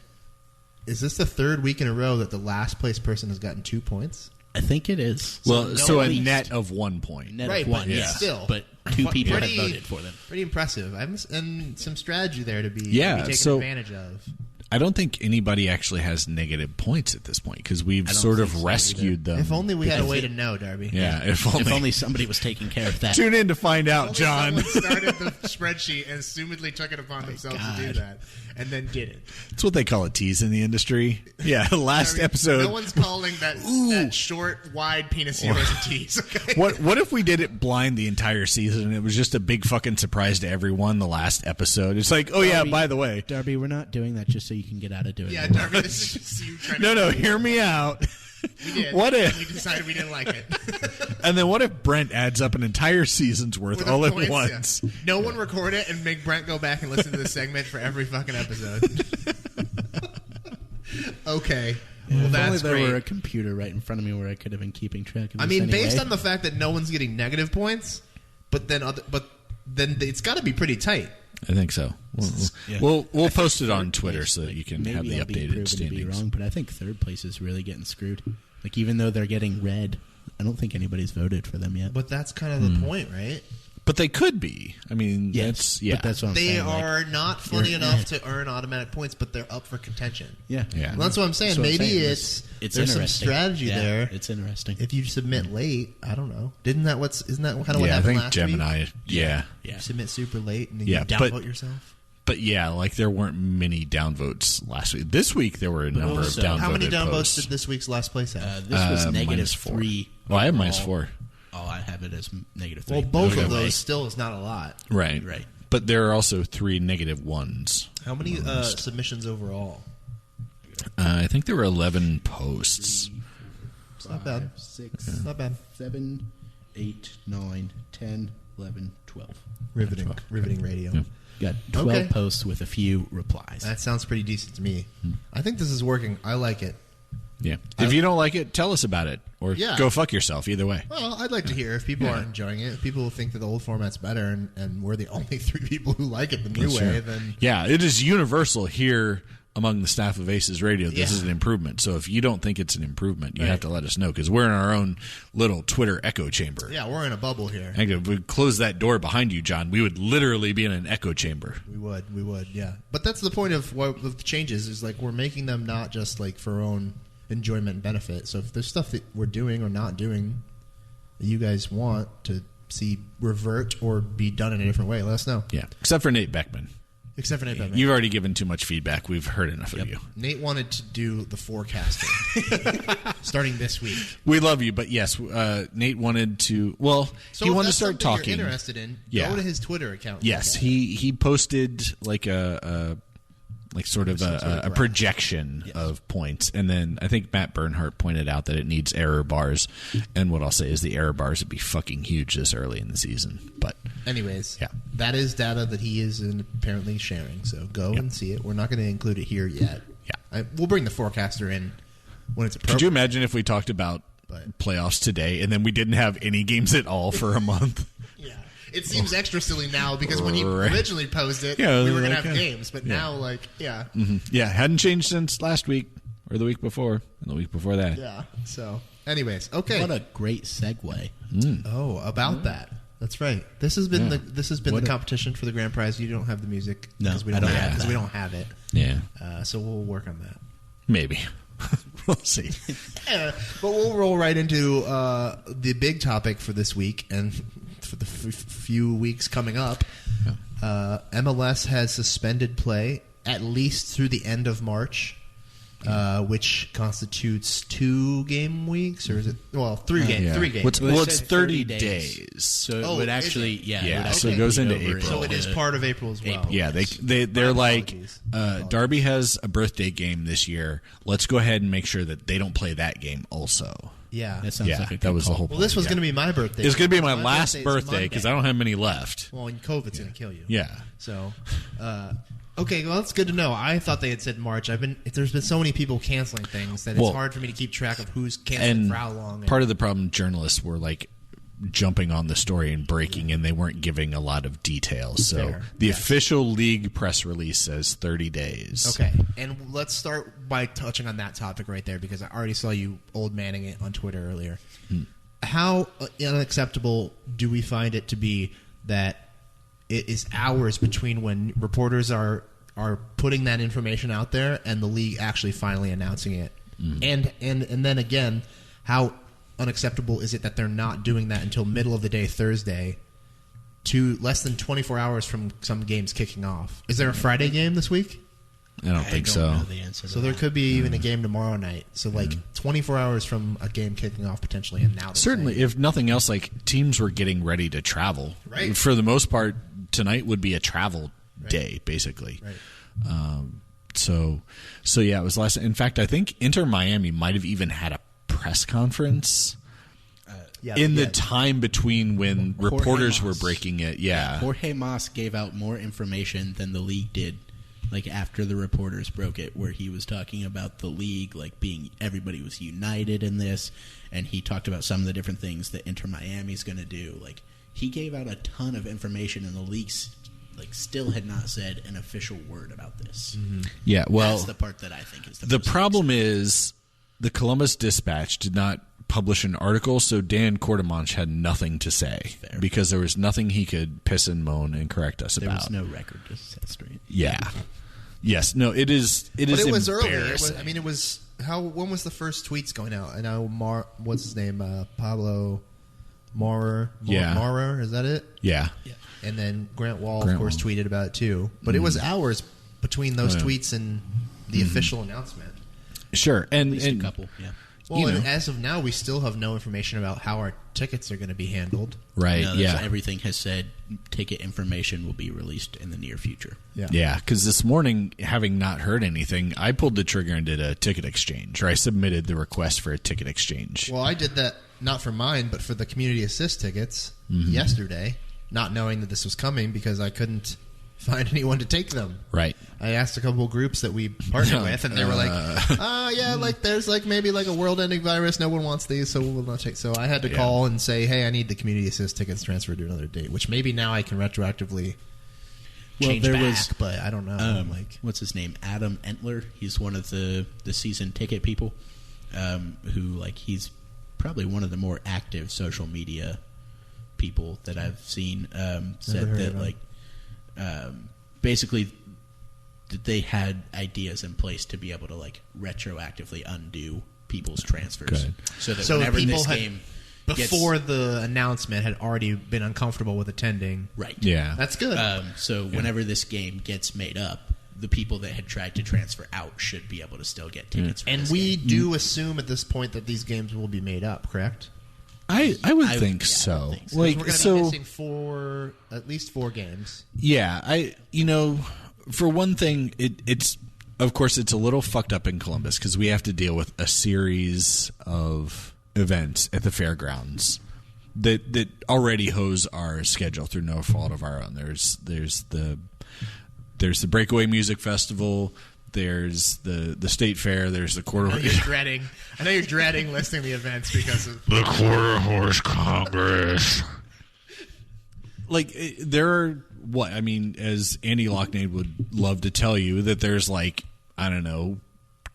is this the third week in a row that the last place person has gotten 2 points? I think it is. So at a least. net of 1 point. Net Right, of one, but yeah. still. But two people have Pretty- voted for them. Pretty impressive. And some strategy there to be taken so- advantage of. I don't think anybody actually has negative points at this point because we've I don't sort of think so rescued them. If only we had a way to think- know, Darby. Yeah, if If only. only somebody was taking care of that. Tune in to find out, John. Someone started the spreadsheet and assumedly took it upon themselves to do God. that, and then did it. That's what they call a tease in the industry. Yeah, last episode. No one's calling that short, wide penis yours a tease. Okay. What if we did it blind the entire season and it was just a big fucking surprise to everyone the last episode? It's like, oh yeah, Darby- by the way. Darby, we're not doing that just so you can get out of doing Yeah, it. Darby, this is just you trying to. No, hear me out. We did. What and if? we decided we didn't like it? And then what if Brent adds up an entire season's worth With all the at points, once? yeah. No one record it and make Brent go back and listen to the segment for every fucking episode. Okay. Well, If only that's there great. were a computer right in front of me where I could have been keeping track of this I mean, anyway. based on the fact that no one's getting negative points, but then it's got to be pretty tight. I think so. Yeah. We'll I post think it on third Twitter place, so that you can maybe have the I'll be updated proven to be standings. wrong, but I think third place is really getting screwed. Like, even though they're getting red, I don't think anybody's voted for them yet. But that's kind of the point, right? But they could be. I mean, Yes, that's but that's what I'm They saying. like, are not funny you're- enough to earn automatic points, but they're up for contention. yeah, Yeah. Well, that's what I'm saying. That's what I'm Maybe saying. it's It's there's some interesting. strategy Yeah, there. It's interesting. If you submit late, I don't know. Isn't that kind of what yeah, I happened think last Gemini. week? Yeah. Yeah. You submit super late and then Yeah, you but- downvote yourself. But yeah, like there weren't many downvotes last week. This week there were a number of also- downvoted How many downvotes posts. did this week's last place have? This was negative -4. 3. Well, I have overall. -4. Oh, I have it as negative 3. Well, both Okay. of those still is not a lot. Right. Right. But there are also 3 -1s. How many submissions overall? I think there were 11 posts. It's not bad. 6, It's not bad. 7, 8, 9, 10, 11, 12. Riveting radio. Yeah. Got 12 Okay. posts with a few replies. That sounds pretty decent to me. I think this is working. I like it. Yeah. If you don't like it, tell us about it. Or Yeah. go fuck yourself, either way. Well, I'd like to hear if people aren't enjoying it. If people think that the old format's better and we're the only 3 people who like it the new That's way, true. then Yeah, it is universal here among the staff of ACES Radio, this is an improvement. So if you don't think it's an improvement, you have to let us know, because we're in our own little Twitter echo chamber. Yeah, we're in a bubble here. And if we close that door behind you, John, we would literally be in an echo chamber. We would, yeah. But that's the point of the changes, is like we're making them not just like for our own enjoyment and benefit. So if there's stuff that we're doing or not doing that you guys want to see revert or be done in a different way, let us know. Yeah, except for Nate Beckman. You've already given too much feedback. We've heard enough of you. Nate wanted to do the forecasting starting this week. We love you, but yes, Nate wanted to. Well, so he wanted to start talking. If you're interested in, go to his Twitter account. Yes, he posted like a projection of points, and then I think Matt Bernhardt pointed out that it needs error bars, and what I'll say is the error bars would be fucking huge this early in the season. But anyways, that is data that he is apparently sharing, so go and see it. We're not going to include it here yet. We'll bring the forecaster in when it's appropriate. Could you imagine if we talked about playoffs today and then we didn't have any games at all for a month? It seems extra silly now because when he originally posed it, we were going to have games. But now, hadn't changed since last week or the week before and the week before that. Yeah. So, anyways, okay. What a great segue. Oh, about that. That's right. This has been the competition for the grand prize. You don't have the music because we don't have it. Yeah. So we'll work on that. Maybe. We'll see. But we'll roll right into the big topic for this week and for the few weeks coming up. MLS has suspended play at least through the end of March, which constitutes 2 game weeks, or is it 3 games? 3 games. It's 30 days. So it would actually, so it goes into April. So it is part of April as well. Yeah, they're like, Darby has a birthday game this year. Let's go ahead and make sure that they don't play that game also. Yeah, that sounds like that was the whole point. Well, this was going to be my birthday. It's going to be my last birthday because I don't have many left. Well, and COVID's going to kill you. Yeah. So, okay, well, that's good to know. I thought they had said March. There's been so many people canceling things that it's hard for me to keep track of who's canceling for how long. Part of the problem, journalists were like jumping on the story and breaking, and they weren't giving a lot of details. So the official league press release says 30 days. Okay, and let's start by touching on that topic right there, because I already saw you old manning it on Twitter earlier. How unacceptable do we find it to be that it is hours between when reporters are putting that information out there and the league actually finally announcing it? And then again, how unacceptable is it that they're not doing that until middle of the day Thursday, to less than 24 hours from some games kicking off? Is there a Friday game this week? I don't think so. Know the answer to so there could be even a game tomorrow night. So 24 hours from a game kicking off potentially, and now certainly, if nothing else, like teams were getting ready to travel. Right. For the most part, tonight would be a travel day, basically. Right. So yeah, it was last. In fact, I think Inter Miami might have even had a press conference in the time between when reporters were breaking it. Yeah, Jorge Mas gave out more information than the league did. Like after the reporters broke it, where he was talking about the league, like being everybody was united in this, and he talked about some of the different things that Inter Miami's going to do. Like he gave out a ton of information, and the league still had not said an official word about this. Yeah, well, that's the part that I think is the problem. Is the Columbus Dispatch did not publish an article, so Dan Cordemanch had nothing to say because there was nothing he could piss and moan and correct us about. There was no record to set straight. Yeah. Yes. No. It is. It is. But it was early. Embarrassing. It was how. When was the first tweets going out? I know. What's his name? Pablo Maurer. Maurer. Is that it? Yeah. And then Grant Wall, of course, tweeted about it too. But it was hours between those tweets and the official announcement. Sure. At least a couple. Yeah. Well, and as of now, we still have no information about how our tickets are going to be handled. Right, everything has said ticket information will be released in the near future. Yeah, because this morning, having not heard anything, I pulled the trigger and did a ticket exchange, or I submitted the request for a ticket exchange. Well, I did that not for mine, but for the Community Assist tickets yesterday, not knowing that this was coming because I couldn't find anyone to take them. Right. I asked a couple of groups that we partner with, and they were like, there's maybe a world-ending virus. No one wants these, so we'll not take. So I had to call and say, hey, I need the Community Assist tickets transferred to another date, which maybe now I can retroactively change there back, was, but I don't know. What's his name? Adam Entler. He's one of the season ticket people. Who he's probably one of the more active social media people that I've seen. Said that basically that they had ideas in place to be able to retroactively undo people's transfers, so that whenever people this game before the announcement had already been uncomfortable with attending. Right. Yeah. That's good. So whenever this game gets made up, the people that had tried to transfer out should be able to still get tickets. For and this we game. do assume at this point that these games will be made up, correct? I would think so. We're going to be missing at least four games. Yeah, for one thing, it's of course it's a little fucked up in Columbus because we have to deal with a series of events at the fairgrounds that already hose our schedule through no fault of our own. There's the Breakaway Music Festival. There's the State Fair. There's the Quarter Horse. I know you're dreading listing the events because of the Quarter Horse Congress. There are as Andy Locknade would love to tell you, that there's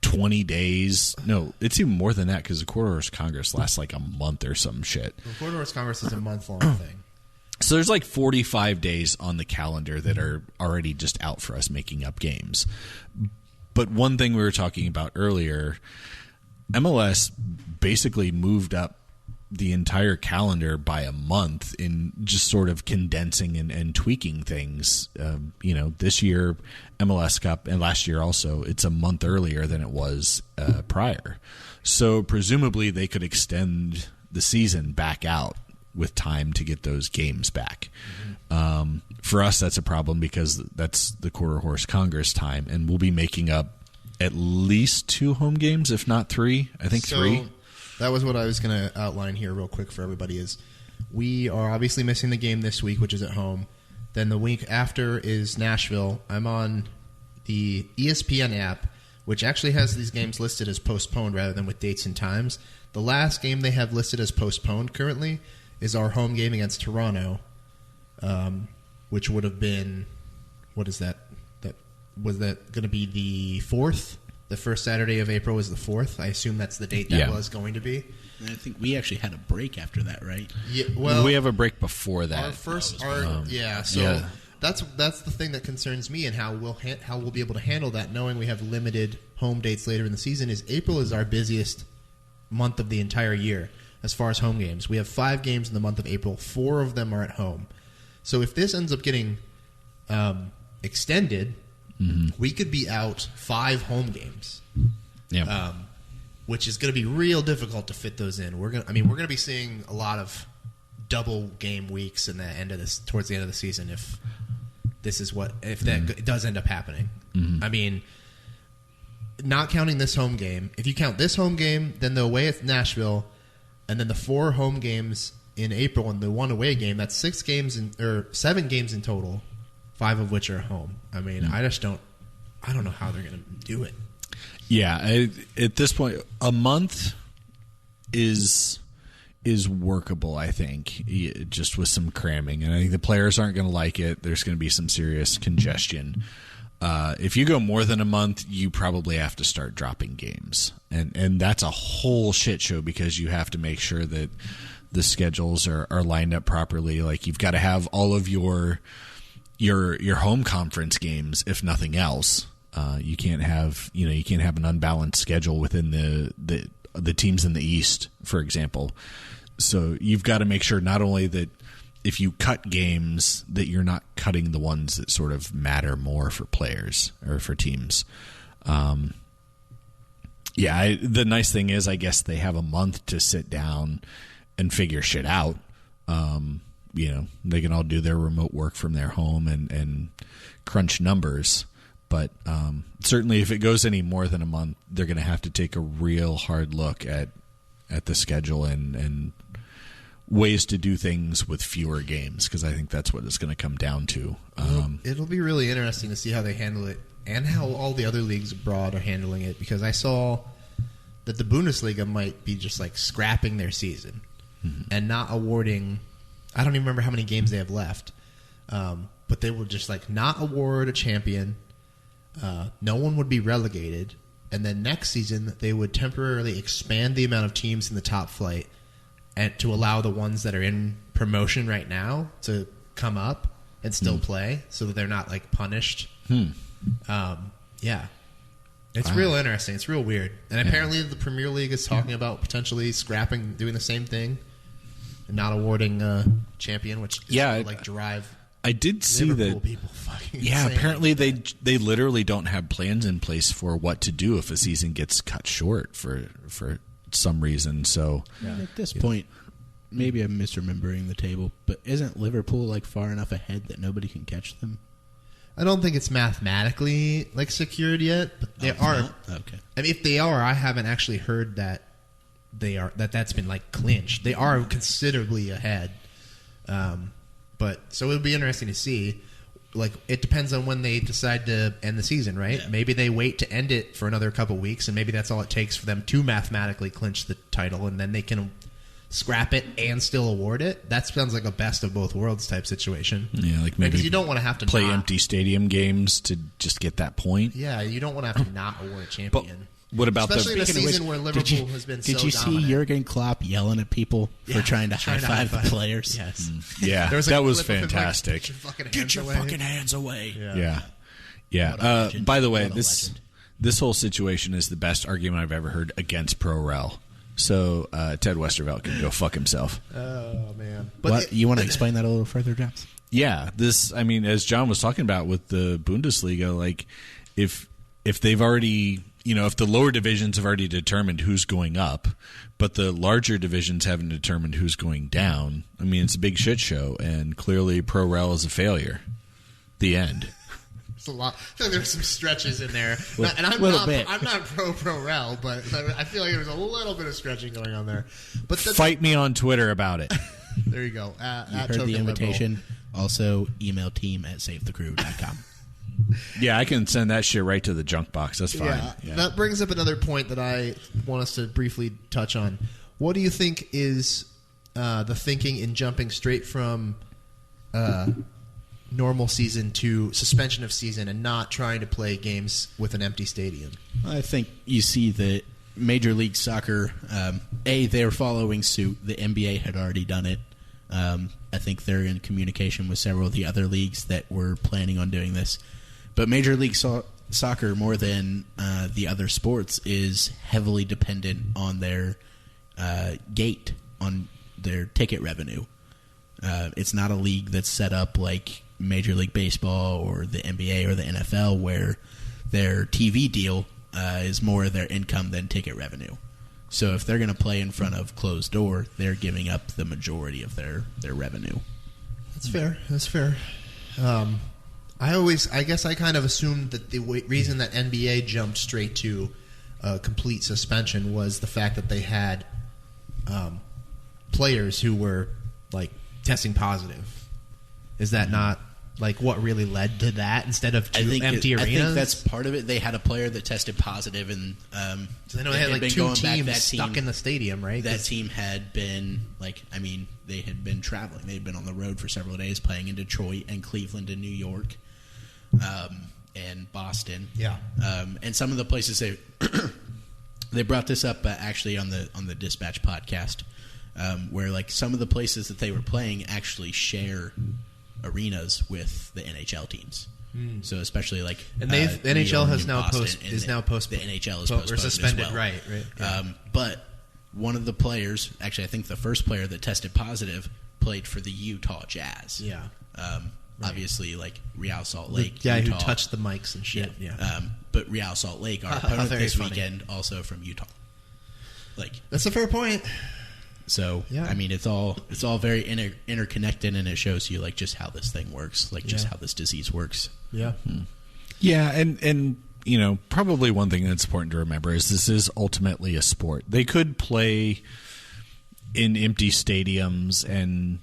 20 days. No, it's even more than that because the Quarter Horse Congress lasts a month or some shit. The Quarter Horse Congress is a month-long thing. So there's 45 days on the calendar that are already just out for us making up games. But one thing we were talking about earlier, MLS basically moved up the entire calendar by a month in just sort of condensing and tweaking things. This year, MLS Cup, and last year also, it's a month earlier than it was prior. So presumably they could extend the season back out with time to get those games back. Mm-hmm. For us, that's a problem because that's the Quarter Horse Congress time, and we'll be making up at least 2 home games, if not 3. I think 3. That was what I was going to outline here real quick for everybody is we are obviously missing the game this week, which is at home. Then the week after is Nashville. I'm on the ESPN app, which actually has these games listed as postponed rather than with dates and times. The last game they have listed as postponed currently is our home game against Toronto, which would have been, what is that? Was that going to be the 4th? The first Saturday of April is the 4th. I assume that's the date that was going to be. And I think we actually had a break after that, right? Yeah. Well, we have a break before that. That's the thing that concerns me, and how we'll be able to handle that, knowing we have limited home dates later in the season. Is April is our busiest month of the entire year as far as home games. We have 5 games in the month of April. 4 of them are at home. So if this ends up getting extended, we could be out 5 home games. Yeah. Which is going to be real difficult to fit those in. We're going to be seeing a lot of double game weeks in towards the end of the season if that does end up happening. Mm-hmm. Not counting this home game. If you count this home game, then the away at Nashville, and then the 4 home games in April and the 1 away game, that's 7 games in total, 5 of which are at home. I don't know how they're going to do it. Yeah, at this point, a month is workable, I think, just with some cramming. And I think the players aren't going to like it. There's going to be some serious congestion. If you go more than a month, you probably have to start dropping games. And that's a whole shit show because you have to make sure that the schedules are lined up properly. You've got to have all of your home conference games, if nothing else. You can't have an unbalanced schedule within the teams in the East, for example. So you've got to make sure not only that if you cut games that you're not cutting the ones that sort of matter more for players or for teams. The nice thing is I guess they have a month to sit down and figure shit out. They can all do their remote work from their home and crunch numbers. But certainly if it goes any more than a month, they're going to have to take a real hard look at the schedule and ways to do things with fewer games, because I think that's what it's going to come down to. It'll be really interesting to see how they handle it and how all the other leagues abroad are handling it, because I saw that the Bundesliga might be just scrapping their season and not awarding – I don't even remember how many games they have left. but they would just like not award a champion. No one would be relegated, and then next season they would temporarily expand the amount of teams in the top flight, and to allow the ones that are in promotion right now to come up and still play, so that they're not like punished. Yeah. It's real interesting. It's real weird. And apparently the Premier League is talking about potentially scrapping, doing the same thing, and not awarding a champion, which is like drive. I did see Liverpool that. People fucking Yeah, insane. apparently they literally don't have plans in place for what to do if a season gets cut short for some reason. So At this point, maybe I'm misremembering the table, but isn't Liverpool like far enough ahead that nobody can catch them? I don't think it's mathematically like secured yet, but they are. Okay. I mean, if they are, I haven't actually heard that they are that's been like clinched. They are considerably ahead. But so it would be interesting to see. Like, it depends on when they decide to end the season, right? Yeah. Maybe they wait to end it for another couple weeks, and maybe that's all it takes for them to mathematically clinch the title, and then they can scrap it and still award it. That sounds like a best of both worlds type situation. yeah, like maybe Because you don't want to have to play not, empty stadium games to just get that point. Yeah, you don't want to have to not award a champion. What about Especially in a the season where Liverpool has been so Did you dominant. see Jurgen Klopp yelling at people for trying to high-five the players? Yes. Yeah, There was like that a was clip of him, like, fantastic. Get your fucking hands away. hands away. Yeah. What a legend. By the way, What a legend. this whole situation is the best argument I've ever heard against pro rel. So Ted Westervelt can go fuck himself. Oh, man. What, you want to explain that a little further, Japs? Yeah, I mean, as John was talking about with the Bundesliga, like if they've already, if the lower divisions have already determined who's going up, but the larger divisions haven't determined who's going down, I mean, it's a big shit show, and clearly pro rel is a failure. The end. It's a lot. I feel like there's some stretches in there. And I'm not pro rel, but I feel like there's a little bit of stretching going on there. But Fight me on Twitter about it. There you go. You heard the invitation. Also, email team@savethecrew.com. Yeah, I can send that shit right to the junk box. That's fine. Yeah. That brings up another point that I want us to briefly touch on. What do you think is the thinking in jumping straight from normal season to suspension of season and not trying to play games with an empty stadium? I think you see that Major League Soccer, they're following suit. The NBA had already done it. I think they're in communication with several of the other leagues that were planning on doing this. But Major League Soccer, more than the other sports, is heavily dependent on their gate, on their ticket revenue. It's not a league that's set up like Major League Baseball or the NBA or the NFL, where their TV deal is more of their income than ticket revenue. So if they're going to play in front of closed door, they're giving up the majority of their revenue. That's fair. That's fair. I guess I kind of assumed that the reason that NBA jumped straight to complete suspension was the fact that they had players who were like testing positive. Is that not like what really led to that instead of empty arenas? I think that's part of it. They had a player that tested positive, and I know they had like two teams stuck in the stadium, right? That team had been they had been traveling. They had been on the road for several days, playing in Detroit and Cleveland and New York, and Boston. Yeah, and some of the places they brought this up actually on the Dispatch podcast, where like some of the places that they were playing actually share arenas with the NHL teams. So especially like and the NHL has now postponed. The NHL is postponed or suspended, as well. right? Yeah. But one of the players, actually, I think the first player that tested positive played for the Utah Jazz. Yeah. Obviously, like Real Salt Lake. The guy Utah. who touched the mics and shit. Yeah. But Real Salt Lake, our opponent this weekend, also from Utah. Like that's a fair point. So yeah. I mean, it's all very interconnected, and it shows you like just how this thing works, like just how this disease works. Yeah. Yeah, and probably one thing that's important to remember is this is ultimately a sport. They could play in empty stadiums, and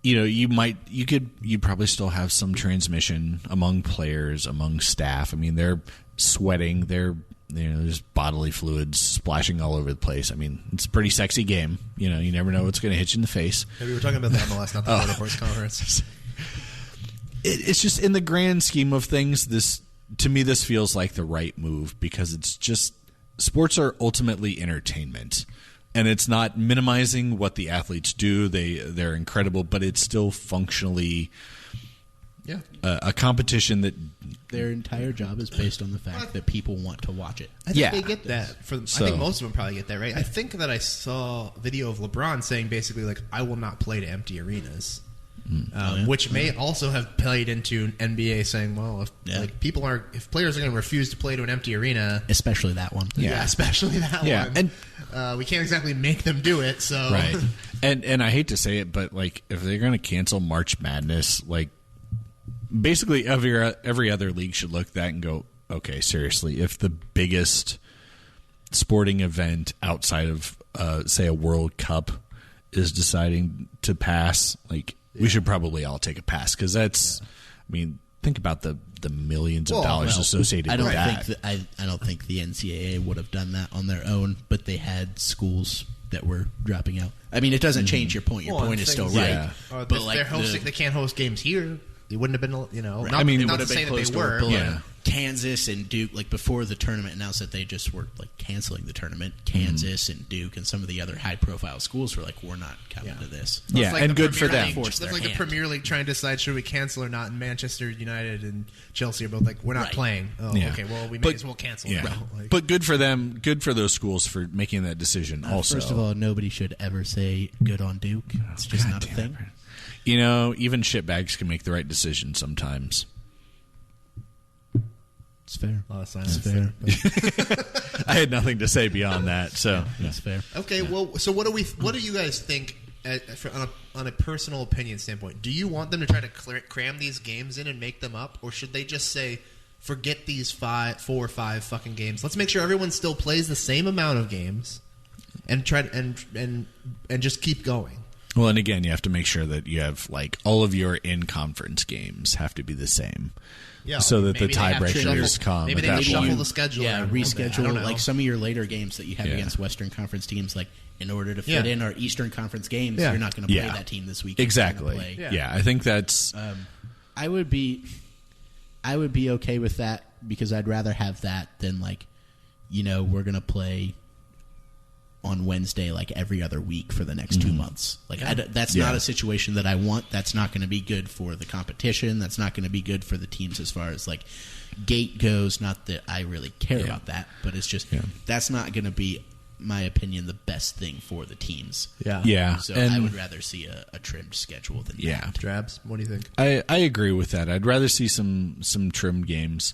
you'd probably still have some transmission among players, among staff. I mean, they're sweating, there's bodily fluids splashing all over the place. I mean, it's a pretty sexy game. You never know what's going to hit you in the face. Maybe we're talking about the MLS, not the Photo Force Conference. It's just in the grand scheme of things, this feels like the right move because it's just sports are ultimately entertainment. And it's not minimizing what the athletes do. They're incredible, but it's still functionally a competition that their entire job is based on the fact that people want to watch it. I think they get that. I think most of them probably get that, right? I think that I saw a video of LeBron saying basically, like, I will not play to empty arenas. Which may also have played into NBA saying, well, if players are going to refuse to play to an empty arena, especially that one, especially that one, and we can't exactly make them do it. So, right, and I hate to say it, but like if they're going to cancel March Madness, like basically every other league should look at that and go, okay, seriously, if the biggest sporting event outside of say a World Cup is deciding to pass, like. We should probably all take a pass because that's. I mean, think about the millions of dollars associated with that. I don't think the NCAA would have done that on their own, but they had schools that were dropping out. I mean, it doesn't change your point. Your point is still right. But like they can't host games here. It wouldn't have been, Right. Not, I mean, not to say that they were. But Kansas and Duke, like before the tournament announced that they just were like canceling the tournament, Kansas and Duke and some of the other high-profile schools were like, we're not coming to this. Yeah, like and good for them. That's like the Premier League trying to decide should we cancel or not, and Manchester United and Chelsea are both like, we're not playing. Oh, okay, well, we may as well cancel. Yeah. But good for them, good for those schools for making that decision also. First of all, nobody should ever say good on Duke. It's just not a thing. Even shitbags can make the right decision sometimes. It's fair. A lot of silence. It's fair. I had nothing to say beyond that, so that's fair. Okay, well, so what do you guys think on a personal opinion standpoint? Do you want them to try to cram these games in and make them up, or should they just say, forget these 4 or 5 fucking games? Let's make sure everyone still plays the same amount of games, and try and just keep going. Well, and again, you have to make sure that you have like all of your in-conference games have to be the same. Yeah, so that the tiebreakers come. Maybe they shuffle the schedule. Yeah, reschedule like some of your later games that you have against Western Conference teams. Like in order to fit in our Eastern Conference games, you're not going to play that team this week. Exactly. Yeah, I think that's. I would be okay with that because I'd rather have that than like, we're going to play on Wednesday like every other week for the next 2 months. Like that's not a situation that I want. That's not going to be good for the competition. That's not going to be good for the teams as far as like gate goes. Not that I really care about that, but it's just that's not going to be, my opinion, the best thing for the teams. Yeah. So I would rather see a trimmed schedule than that. Drabs, what do you think? I agree with that. I'd rather see some trimmed games.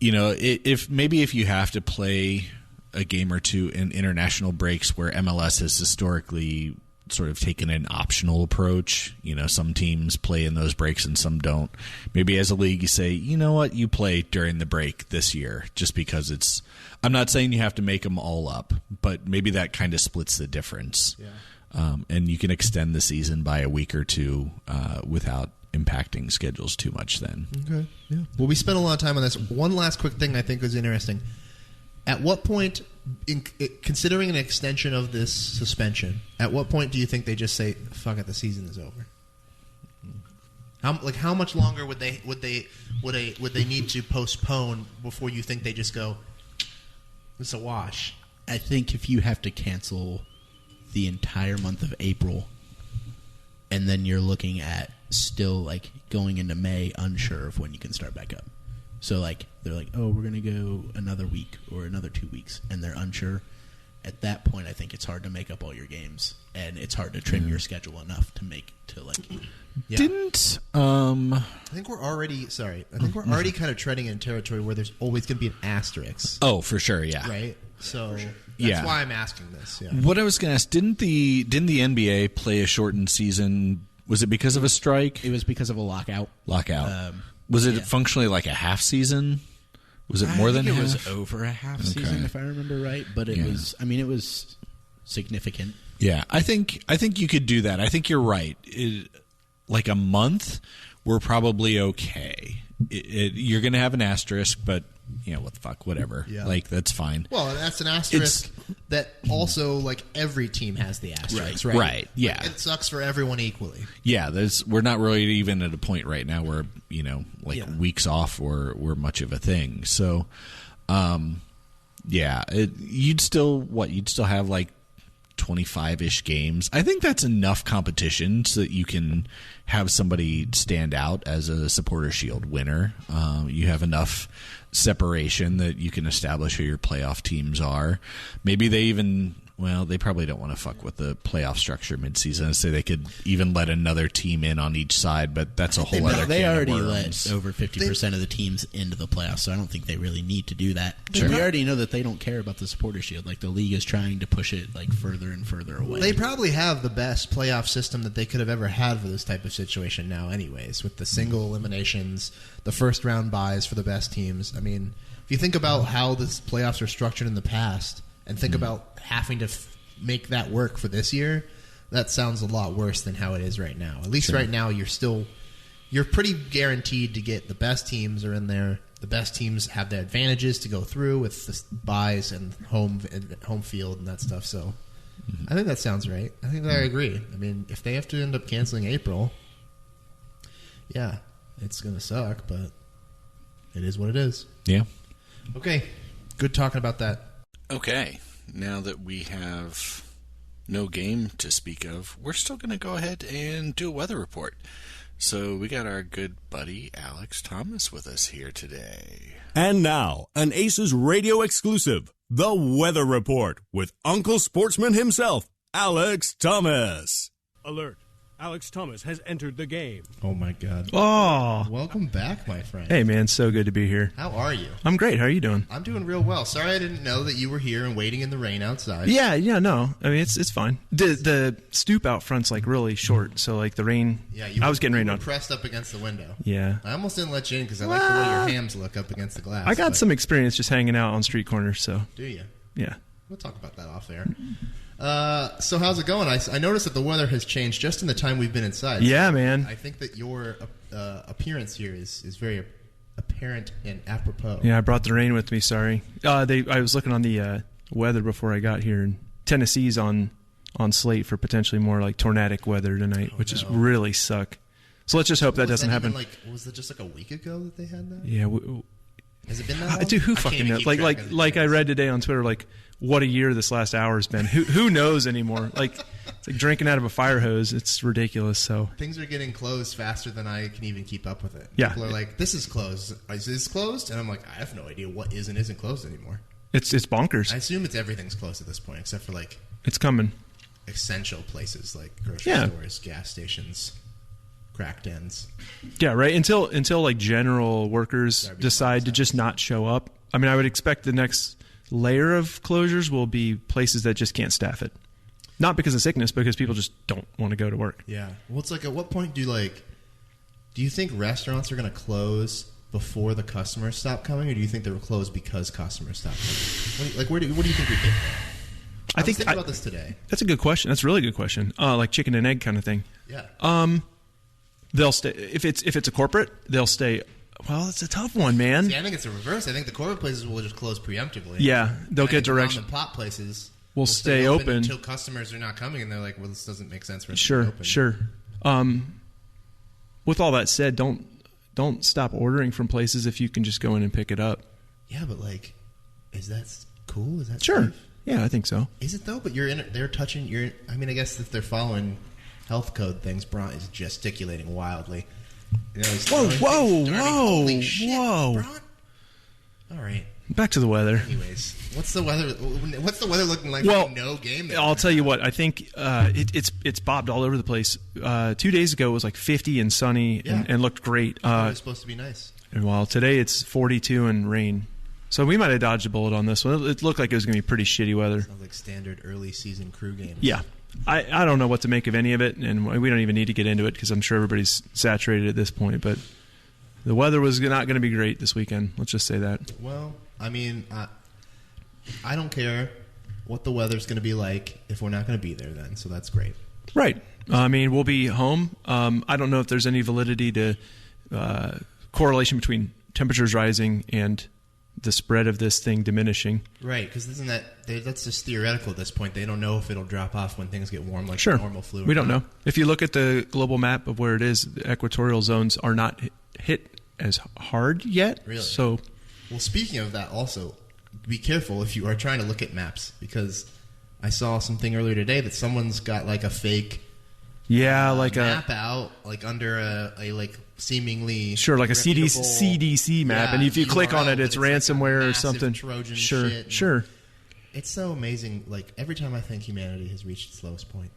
If you have to play a game or two in international breaks where MLS has historically sort of taken an optional approach. Some teams play in those breaks and some don't. Maybe as a league you say, you know what, you play during the break this year just because it's – I'm not saying you have to make them all up, but maybe that kind of splits the difference. Yeah. And you can extend the season by a week or two without impacting schedules too much then. Okay, yeah. Well, we spent a lot of time on this. One last quick thing I think was interesting. At what point, considering an extension of this suspension, at what point do you think they just say, "Fuck it, the season is over"? How much longer would they need to postpone before you think they just go, "It's a wash"? I think if you have to cancel the entire month of April, and then you're looking at still like going into May, unsure of when you can start back up. So, like, they're like, oh, we're going to go another week or another 2 weeks, and they're unsure. At that point, I think it's hard to make up all your games, and it's hard to trim your schedule enough to make to, like... Yeah. I think we're already kind of treading in territory where there's always going to be an asterisk. Oh, for sure, yeah. Right? So, that's why I'm asking this. Yeah. What I was going to ask, didn't the NBA play a shortened season? Was it because of a strike? It was because of a lockout. Was it functionally like a half season? Was it more than half? It was over a half season, if I remember right. But it was. I mean, it was significant. Yeah, I think you could do that. I think you're right. Like a month, we're probably okay. You're going to have an asterisk, but what the fuck, whatever. Yeah. Like, that's fine. Well, that's an asterisk that also, like, every team has the asterisk, right? Right, yeah. Like, it sucks for everyone equally. Yeah, we're not really even at a point right now where, weeks off were much of a thing. So, you'd still have, like, 25-ish games. I think that's enough competition so that you can have somebody stand out as a Supporter Shield winner. You have enough separation that you can establish who your playoff teams are. Maybe they probably don't want to fuck with the playoff structure midseason, so they could even let another team in on each side, but that's a whole other They can of already worms. let over 50% of the teams into the playoffs, so I don't think they really need to do that. Sure. We already know that they don't care about the Supporter Shield. Like, the league is trying to push it like further and further away. They probably have the best playoff system that they could have ever had for this type of situation now anyways, with the single eliminations, the first round buys for the best teams. I mean, if you think about how the playoffs are structured in the past and think about having to make that work for this year, that sounds a lot worse than how it is right now. At least right now, you're pretty guaranteed to get the best teams are in there. The best teams have the advantages to go through with the buys and home field and that stuff. So I think that sounds right. I think that I agree. I mean, if they have to end up canceling April, yeah, it's going to suck, but it is what it is. Yeah. Okay. Good talking about that. Okay. Now that we have no game to speak of, we're still going to go ahead and do a weather report. So we got our good buddy Alex Thomas with us here today. And now, an ACES radio exclusive, the Weather Report, with Uncle Sportsman himself, Alex Thomas. Alert. Alex Thomas has entered the game. Oh, my God. Oh. Welcome back, my friend. Hey, man. So good to be here. How are you? I'm great. How are you doing? I'm doing real well. Sorry I didn't know that you were here and waiting in the rain outside. Yeah, no. I mean, it's fine. The stoop out front's, like, really short, so, like, the rain... Yeah, I was getting rained you were on. Pressed up against the window. Yeah. I almost didn't let you in because I like the way your hams look up against the glass. I got some experience just hanging out on street corners, so... Do you? Yeah. We'll talk about that off air. So how's it going? I noticed that the weather has changed just in the time we've been inside. Yeah, man. I think that your appearance here is very apparent and apropos. Yeah, I brought the rain with me, sorry. I was looking on the weather before I got here, and Tennessee's on slate for potentially more like tornadic weather tonight, which is really suck. So let's just hope that doesn't happen. Was it just like a week ago that they had that? Yeah. Has it been that long? Dude, who fucking knows? Like I read today on Twitter, like, what a year this last hour has been. Who knows anymore? Like, it's like drinking out of a fire hose. It's ridiculous. So things are getting closed faster than I can even keep up with it. Yeah. People are like, this is closed. Is this closed? And I'm like, I have no idea what is and isn't closed anymore. It's bonkers. I assume everything's closed at this point, except for like it's coming. Essential places like grocery stores, gas stations, crack dens. Yeah, right. Until like general workers decide to just not show up. I mean, I would expect the next layer of closures will be places that just can't staff it. Not because of sickness, because people just don't want to go to work. Yeah. Well, it's like, at what point do you think restaurants are going to close before the customers stop coming, or do you think they will close because customers stop coming? What do you think we get? I was thinking about this today. That's a good question. That's a really good question. Like chicken and egg kind of thing. Yeah. They'll stay if it's a corporate. They'll stay. Well, it's a tough one, man. See, I think it's the reverse. I think the corporate places will just close preemptively. Yeah, they'll get direction. Mom and pop places will stay open until customers are not coming, and they're like, "Well, this doesn't make sense for us to be open." Sure. With all that said, don't stop ordering from places if you can just go in and pick it up. Yeah, but like, is that cool? Is that sure? safe? Yeah, I think so. Is it though? But they're touching. I mean, I guess if they're following health code things, Bront is gesticulating wildly. You know, whoa! Bront? All right. Back to the weather. Anyways, what's the weather looking like? Well, no game. I'll tell you what. I think it's bobbed all over the place. 2 days ago it was like 50 and sunny and looked great. It was supposed to be nice. And while today it's 42 and rain. So we might have dodged a bullet on this one. It looked like it was going to be pretty shitty weather. Sounds like standard early season crew games. Yeah. I don't know what to make of any of it, and we don't even need to get into it because I'm sure everybody's saturated at this point. But the weather was not going to be great this weekend. Let's just say that. Well, I mean, I don't care what the weather's going to be like if we're not going to be there then, so that's great. Right. I mean, we'll be home. I don't know if there's any validity to correlation between temperatures rising and the spread of this thing diminishing. Right, because that's just theoretical at this point. They don't know if it'll drop off when things get warm, like Sure. normal flu. We don't know. If you look at the global map of where it is, the equatorial zones are not hit as hard yet. Really? So, well, speaking of that, also be careful if you are trying to look at maps, because I saw something earlier today that someone's got like a fake like map out, like under a like seemingly like a reputable CDC map, and if you click on it, it's ransomware like or something. Trojan Sure, shit. sure. It's so amazing. Like every time I think humanity has reached its lowest point,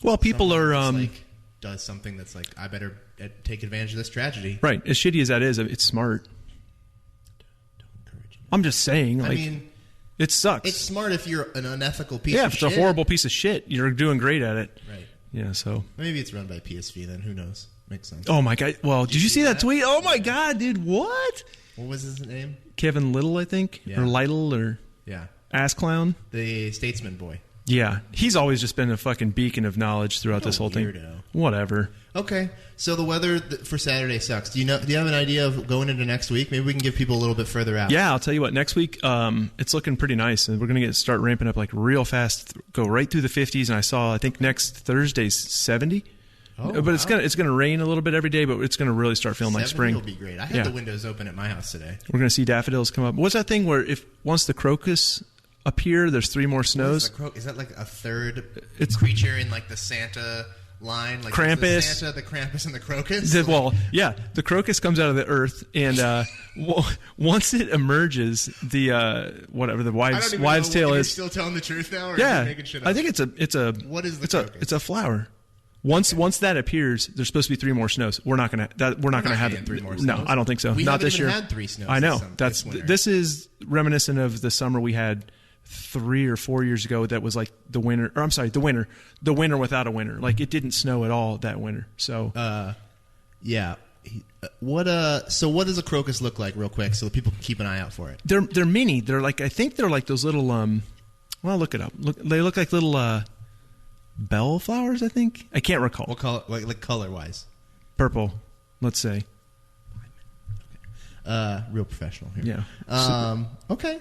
Well, people someone are just, like, does something that's like, I better take advantage of this tragedy. right. As shitty as that is, it's smart. Don't encourage it. I'm just saying, like, I mean, it sucks. it's smart if you're an unethical piece yeah, of if shit. it's a horrible piece of shit, you're doing great at it. Right. Yeah, so. Maybe it's run by PSV then. Who knows? Makes sense. Oh, my God. Well, did you see that tweet? Oh, my God, dude. What? What was his name? Kevin Little, I think. Yeah. Or Lytle, or Yeah. Ass Clown. The Statesman boy. Yeah. He's always just been a fucking beacon of knowledge throughout this whole thing. Weirdo. Whatever. Okay. So the weather for Saturday sucks. Do you have an idea of going into next week? Maybe we can give people a little bit further out. Yeah, I'll tell you what. Next week, it's looking pretty nice, and we're going to start ramping up like real fast. Go right through the 50s, and I think next Thursday's 70. Oh, but it's gonna rain a little bit every day, but it's gonna really start feeling like spring. Will be great. I had the windows open at my house today. We're gonna see daffodils come up. What's that thing where once the crocus appear, there's 3 more snows? Is that like a third creature in like the Santa line? Like Krampus. The Santa, the Krampus, and the crocus? The crocus comes out of the earth, and once it emerges, the wives' tale is. Still telling the truth now? Or yeah, are you making shit up? I think it's a. What is the crocus? It's a flower. Once that appears, there's supposed to be 3 more snows. We're not gonna have it. 3 more no, snows. I don't think so. We not haven't this even year. had 3 snows. I know. This is reminiscent of the summer we had 3 or 4 years ago. That was like the winter. Or I'm sorry, the winter without a winter. Like it didn't snow at all that winter. So yeah. So what does a crocus look like, real quick, so that people can keep an eye out for it? They're mini. They're like, I think they're like those little well, look it up. They look like little bell flowers, I think. I can't recall. What color? Like color wise? Purple, let's say. Real professional here. Yeah. Okay.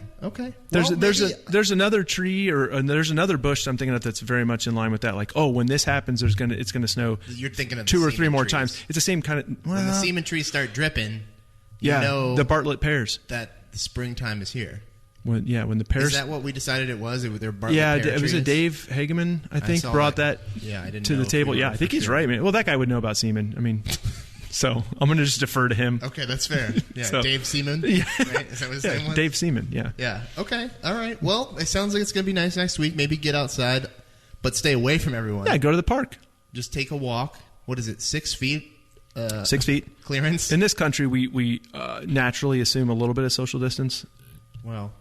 There's another tree or there's another bush I'm thinking of that's very much in line with that. Like, when this happens, it's gonna snow. You're thinking of 2 the or 3 more trees. times. It's the same kind of. When the semen trees start dripping, you know the Bartlett pears. That the springtime is here. When the pears. Is that what we decided it was? They're Bartlett pear it was trees? Dave Hageman, I think, brought that I didn't to know the table. Yeah, I think he's right, man. Well, that guy would know about semen. I mean, so I'm going to just defer to him. Okay, that's fair. Yeah, So- Dave Seaman. Yeah. Right? Is that what his name was? Dave Seaman, yeah. Yeah. Okay. All right. Well, it sounds like it's going to be nice next week. Maybe get outside, but stay away from everyone. Yeah, go to the park. Just take a walk. What is it? 6 feet? 6 feet. Clearance? In this country, we naturally assume a little bit of social distance. Well,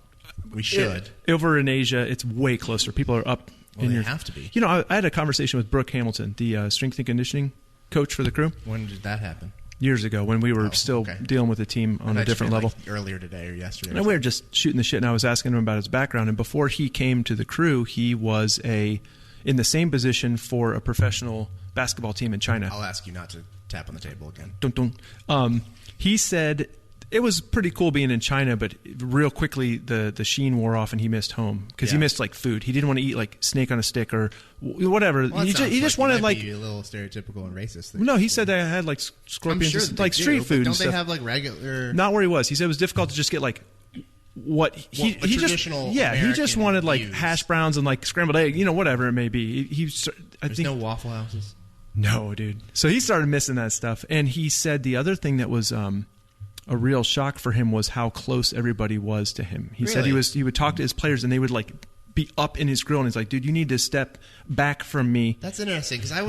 we should. Over in Asia, it's way closer. People are up. Well, they have to be. You know, I had a conversation with Brooke Hamilton, the strength and conditioning coach for the crew. When did that happen? Years ago, when we were still dealing with the team on a different level. Like earlier today or yesterday. And we were just shooting the shit, and I was asking him about his background. And before he came to the crew, he was in the same position for a professional basketball team in China. I'll ask you not to tap on the table again. Dun, dun. He said it was pretty cool being in China, but real quickly the sheen wore off and he missed home because he missed like food. He didn't want to eat like snake on a stick or whatever. Well, he just wanted like be a little stereotypical and racist. No, he said they had like scorpions, I'm sure like street food. Don't and they stuff. have like regular? Not where he was. He said it was difficult to just get like what he traditional just he just American wanted like views. hash browns and like scrambled egg, whatever it may be. I There's think no Waffle Houses. No, dude. So he started missing that stuff, and he said the other thing that was a real shock for him was how close everybody was to him. He said he would talk to his players, and they would like be up in his grill, and he's like, "Dude, you need to step back from me." That's interesting because I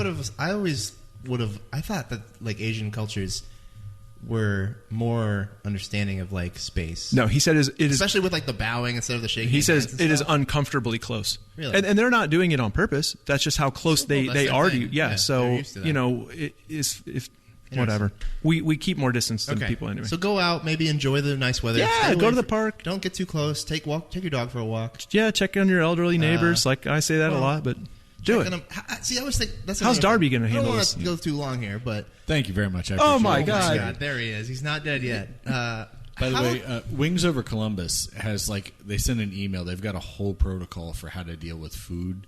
thought that like Asian cultures were more understanding of like space. No, he said it is especially with like the bowing instead of the shaking. He says it is uncomfortably close. Really? And they're not doing it on purpose. That's just how close they are to you. Yeah. So it is if. Whatever. We keep more distance than people anyway. So go out, maybe enjoy the nice weather. Yeah, go to the park. Don't get too close. Take your dog for a walk. Yeah, check on your elderly neighbors. Like I say that a lot, but do it. See, I always think that's how's Darby going to handle this? I don't want to go too long here, but thank you very much. Oh my God, there he is. He's not dead yet. By the way, Wings Over Columbus has, like, they send an email. They've got a whole protocol for how to deal with food.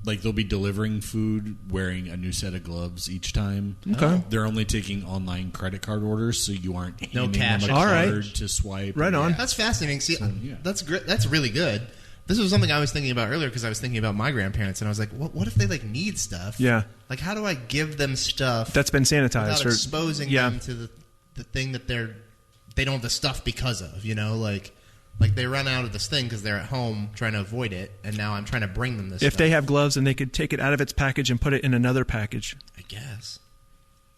Like, they'll be delivering food wearing a new set of gloves each time. Okay. They're only taking online credit card orders, so you aren't handing cash. them a All card right. to swipe. Right on. That's fascinating. See, yeah. that's great. That's really good. This was something I was thinking about earlier because I was thinking about my grandparents, and I was like, what if they, like, need stuff? Yeah. Like, how do I give them stuff That's been sanitized. without or, exposing them to the thing that they don't have the stuff because of, you know? Like they run out of this thing because they're at home trying to avoid it, and now I'm trying to bring them this If stuff. they have gloves and they could take it out of its package and put it in another package. I guess.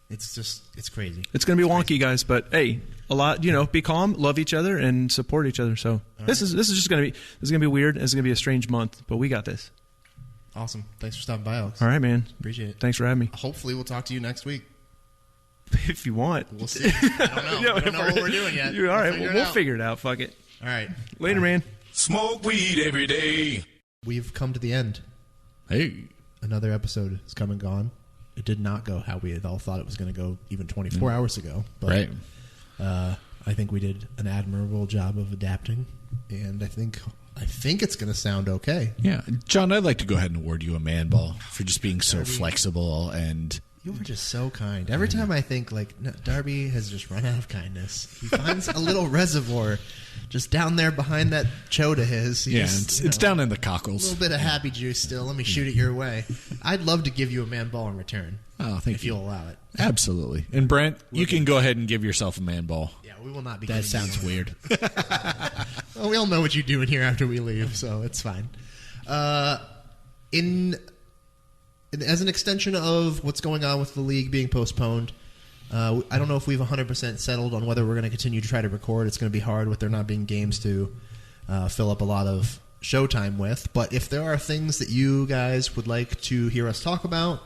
It's crazy. It's going to be wonky, guys, but hey, a lot, be calm, love each other, and support each other. So this is just going to be weird. It's going to be a strange month, but we got this. Awesome. Thanks for stopping by, Alex. All right, man. Appreciate it. Thanks for having me. Hopefully we'll talk to you next week. If you want. We'll see. I don't know. We don't know what we're doing yet. All right, we'll figure it out. Fuck it. All right. Later, man. Smoke weed every day. We've come to the end. Hey. Another episode has come and gone. It did not go how we had all thought it was going to go even 24 hours ago. But, Right. I think we did an admirable job of adapting, and I think it's going to sound okay. Yeah. John, I'd like to go ahead and award you a man ball for just being so flexible and... You were just so kind. Every time I think, like, no, Darby has just run out of kindness. He finds a little reservoir just down there behind that chode of his. It's down in the A cockles. little bit of happy juice still. Let me shoot it your way. I'd love to give you a man ball in return. Oh, thank if you. you'll allow it. Absolutely. And Brent, you can go ahead and give yourself a man ball. Yeah, we will not be. That sounds weird. Well, we all know what you do in here after we leave, so it's fine. As an extension of what's going on with the league being postponed, I don't know if we've 100% settled on whether we're going to continue to try to record. It's going to be hard with there not being games to fill up a lot of showtime with. But if there are things that you guys would like to hear us talk about,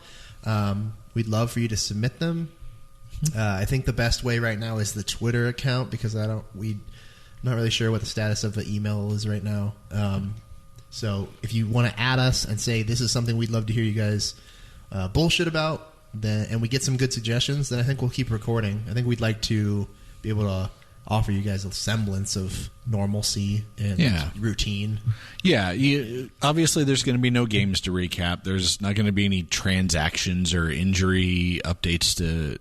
we'd love for you to submit them. I think the best way right now is the Twitter account because I'm not really sure what the status of the email is right now. So if you want to add us and say this is something we'd love to hear you guys bullshit about, and we get some good suggestions, then I think we'll keep recording. I think we'd like to be able to offer you guys a semblance of normalcy and routine. Yeah, obviously there's going to be no games to recap. There's not going to be any transactions or injury updates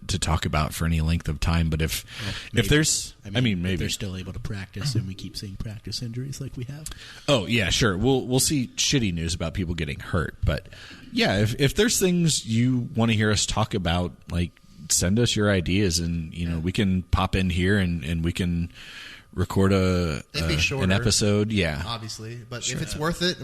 to talk about for any length of time. But if there's, maybe they're still able to practice, and we keep seeing practice injuries like we have. Oh yeah, sure. We'll see shitty news about people getting hurt, but yeah, if there's things you want to hear us talk about, like, send us your ideas, and we can pop in here and we can record an episode. Yeah, obviously, but if it's worth it,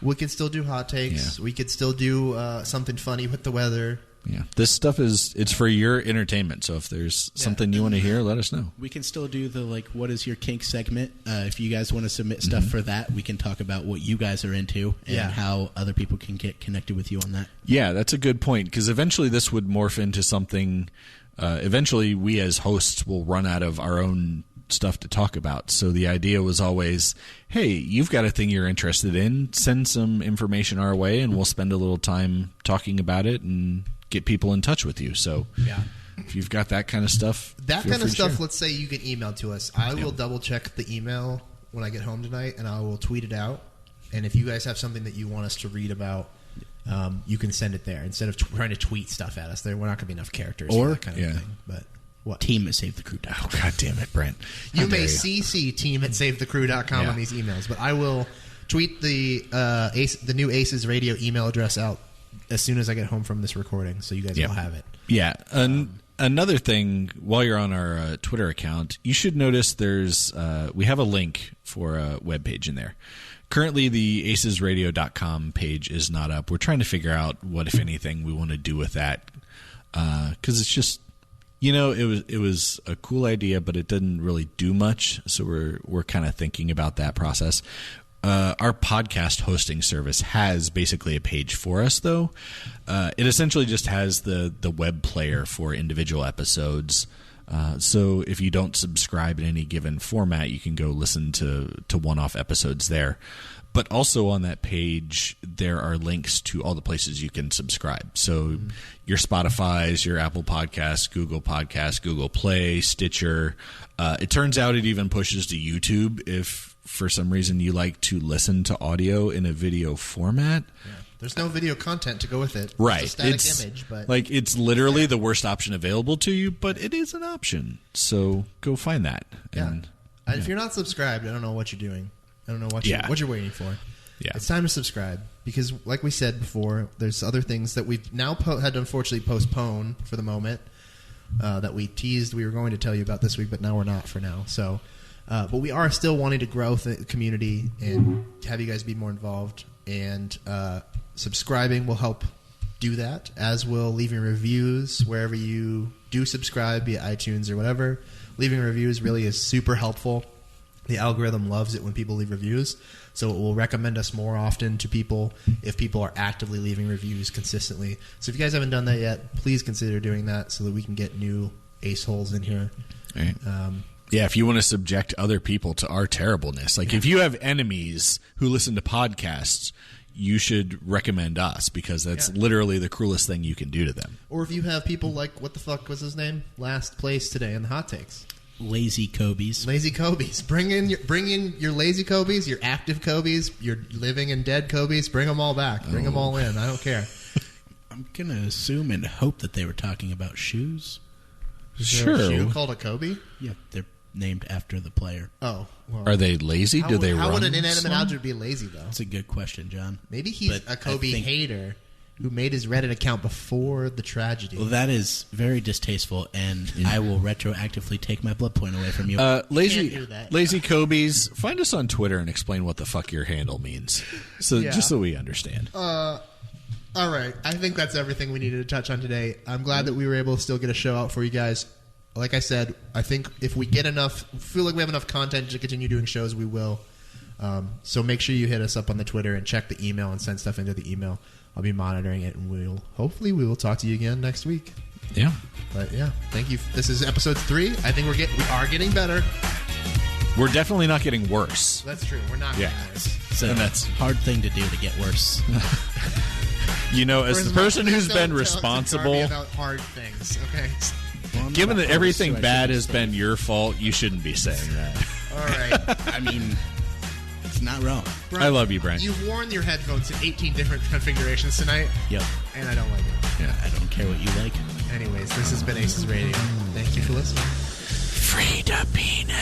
we could still do hot takes. Yeah. We could still do something funny with the weather. Yeah, this stuff it's for your entertainment. So if there's something you want to hear, let us know. We can still do the what is your kink segment. If you guys want to submit stuff for that, we can talk about what you guys are into and how other people can get connected with you on that. Yeah, that's a good point because eventually this would morph into something. Eventually, we as hosts will run out of our own stuff to talk about. So the idea was always, hey, you've got a thing you're interested in, send some information our way, and we'll spend a little time talking about it and get people in touch with you. So if you've got that kind of stuff, let's say you can email to us. I will double check the email when I get home tonight, and I will tweet it out. And if you guys have something that you want us to read about, you can send it there instead of trying to tweet stuff at us. We're not going to be enough characters for that kind of thing. But what? Team at SaveTheCrew.com. Oh, God damn it, Brent. You may CC team at SaveTheCrew.com on these emails, but I will tweet the new ACES radio email address out as soon as I get home from this recording, so you guys will have it. Yeah. Another thing, while you're on our Twitter account, you should notice we have a link for a webpage in there. Currently, the acesradio.com page is not up. We're trying to figure out what, if anything, we want to do with that because it's just, it was a cool idea, but it didn't really do much. So we're kind of thinking about that process. Our podcast hosting service has basically a page for us, though. It essentially just has the web player for individual episodes. So if you don't subscribe in any given format, you can go listen to one-off episodes there. But also on that page, there are links to all the places you can subscribe. So your Spotify's, your Apple Podcasts, Google Podcasts, Google Play, Stitcher. It turns out it even pushes to YouTube if for some reason you like to listen to audio in a video format. Yeah. There's no video content to go with it. Right. It's a static image. But like, it's literally the worst option available to you, but it is an option. So go find that. And, If you're not subscribed, I don't know what you're doing. I don't know what you're waiting for. Yeah. It's time to subscribe because, like we said before, there's other things that we've now had to unfortunately postpone for the moment that we teased we were going to tell you about this week, but now we're not for now. So, but we are still wanting to grow the community and have you guys be more involved. And subscribing will help do that, as will leaving reviews wherever you do subscribe, be it iTunes or whatever. Leaving reviews really is super helpful. The algorithm loves it when people leave reviews, so it will recommend us more often to people if people are actively leaving reviews consistently. So if you guys haven't done that yet, please consider doing that so that we can get new ace holes in here. Right. Yeah, if you want to subject other people to our terribleness. Like, if you have enemies who listen to podcasts, you should recommend us because that's literally the cruelest thing you can do to them. Or if you have people like, what the fuck was his name? Last place today in the hot takes. Lazy Kobe's. Lazy Kobe's. Bring in your lazy Kobe's, your active Kobe's, your living and dead Kobe's. Bring them all back. Bring them all in. I don't care. I'm going to assume and hope that they were talking about shoes. Is there a shoe called a Kobe? Yeah, they're named after the player. Oh. Well, are they lazy? How Do they run? How would an inanimate object be lazy, though? That's a good question, John. Maybe he's a Kobe hater who made his Reddit account before the tragedy. Well, that is very distasteful, and I will retroactively take my blood point away from you. Lazy Kobe's, find us on Twitter and explain what the fuck your handle means. Just so we understand. All right. I think that's everything we needed to touch on today. I'm glad that we were able to still get a show out for you guys. Like I said, I think if we get feel like we have enough content to continue doing shows, we will. So make sure you hit us up on the Twitter and check the email and send stuff into the email. I'll be monitoring it, and hopefully we will talk to you again next week. Yeah. But yeah, thank you. This is episode 3. I think we are getting better. We're definitely not getting worse. That's true. We're not getting worse. So that's a hard thing to do to get worse. You know, as the person who's been responsible about hard things, okay? Well, given that everything bad has been your fault, you shouldn't be saying that. All right. I mean, it's not wrong. Brent, I love you, Brent. You've worn your headphones in 18 different configurations tonight. Yep. And I don't like it. Yeah, I don't care what you like. Anyways, this has been ACES Radio. Thank you for listening. Free the penis.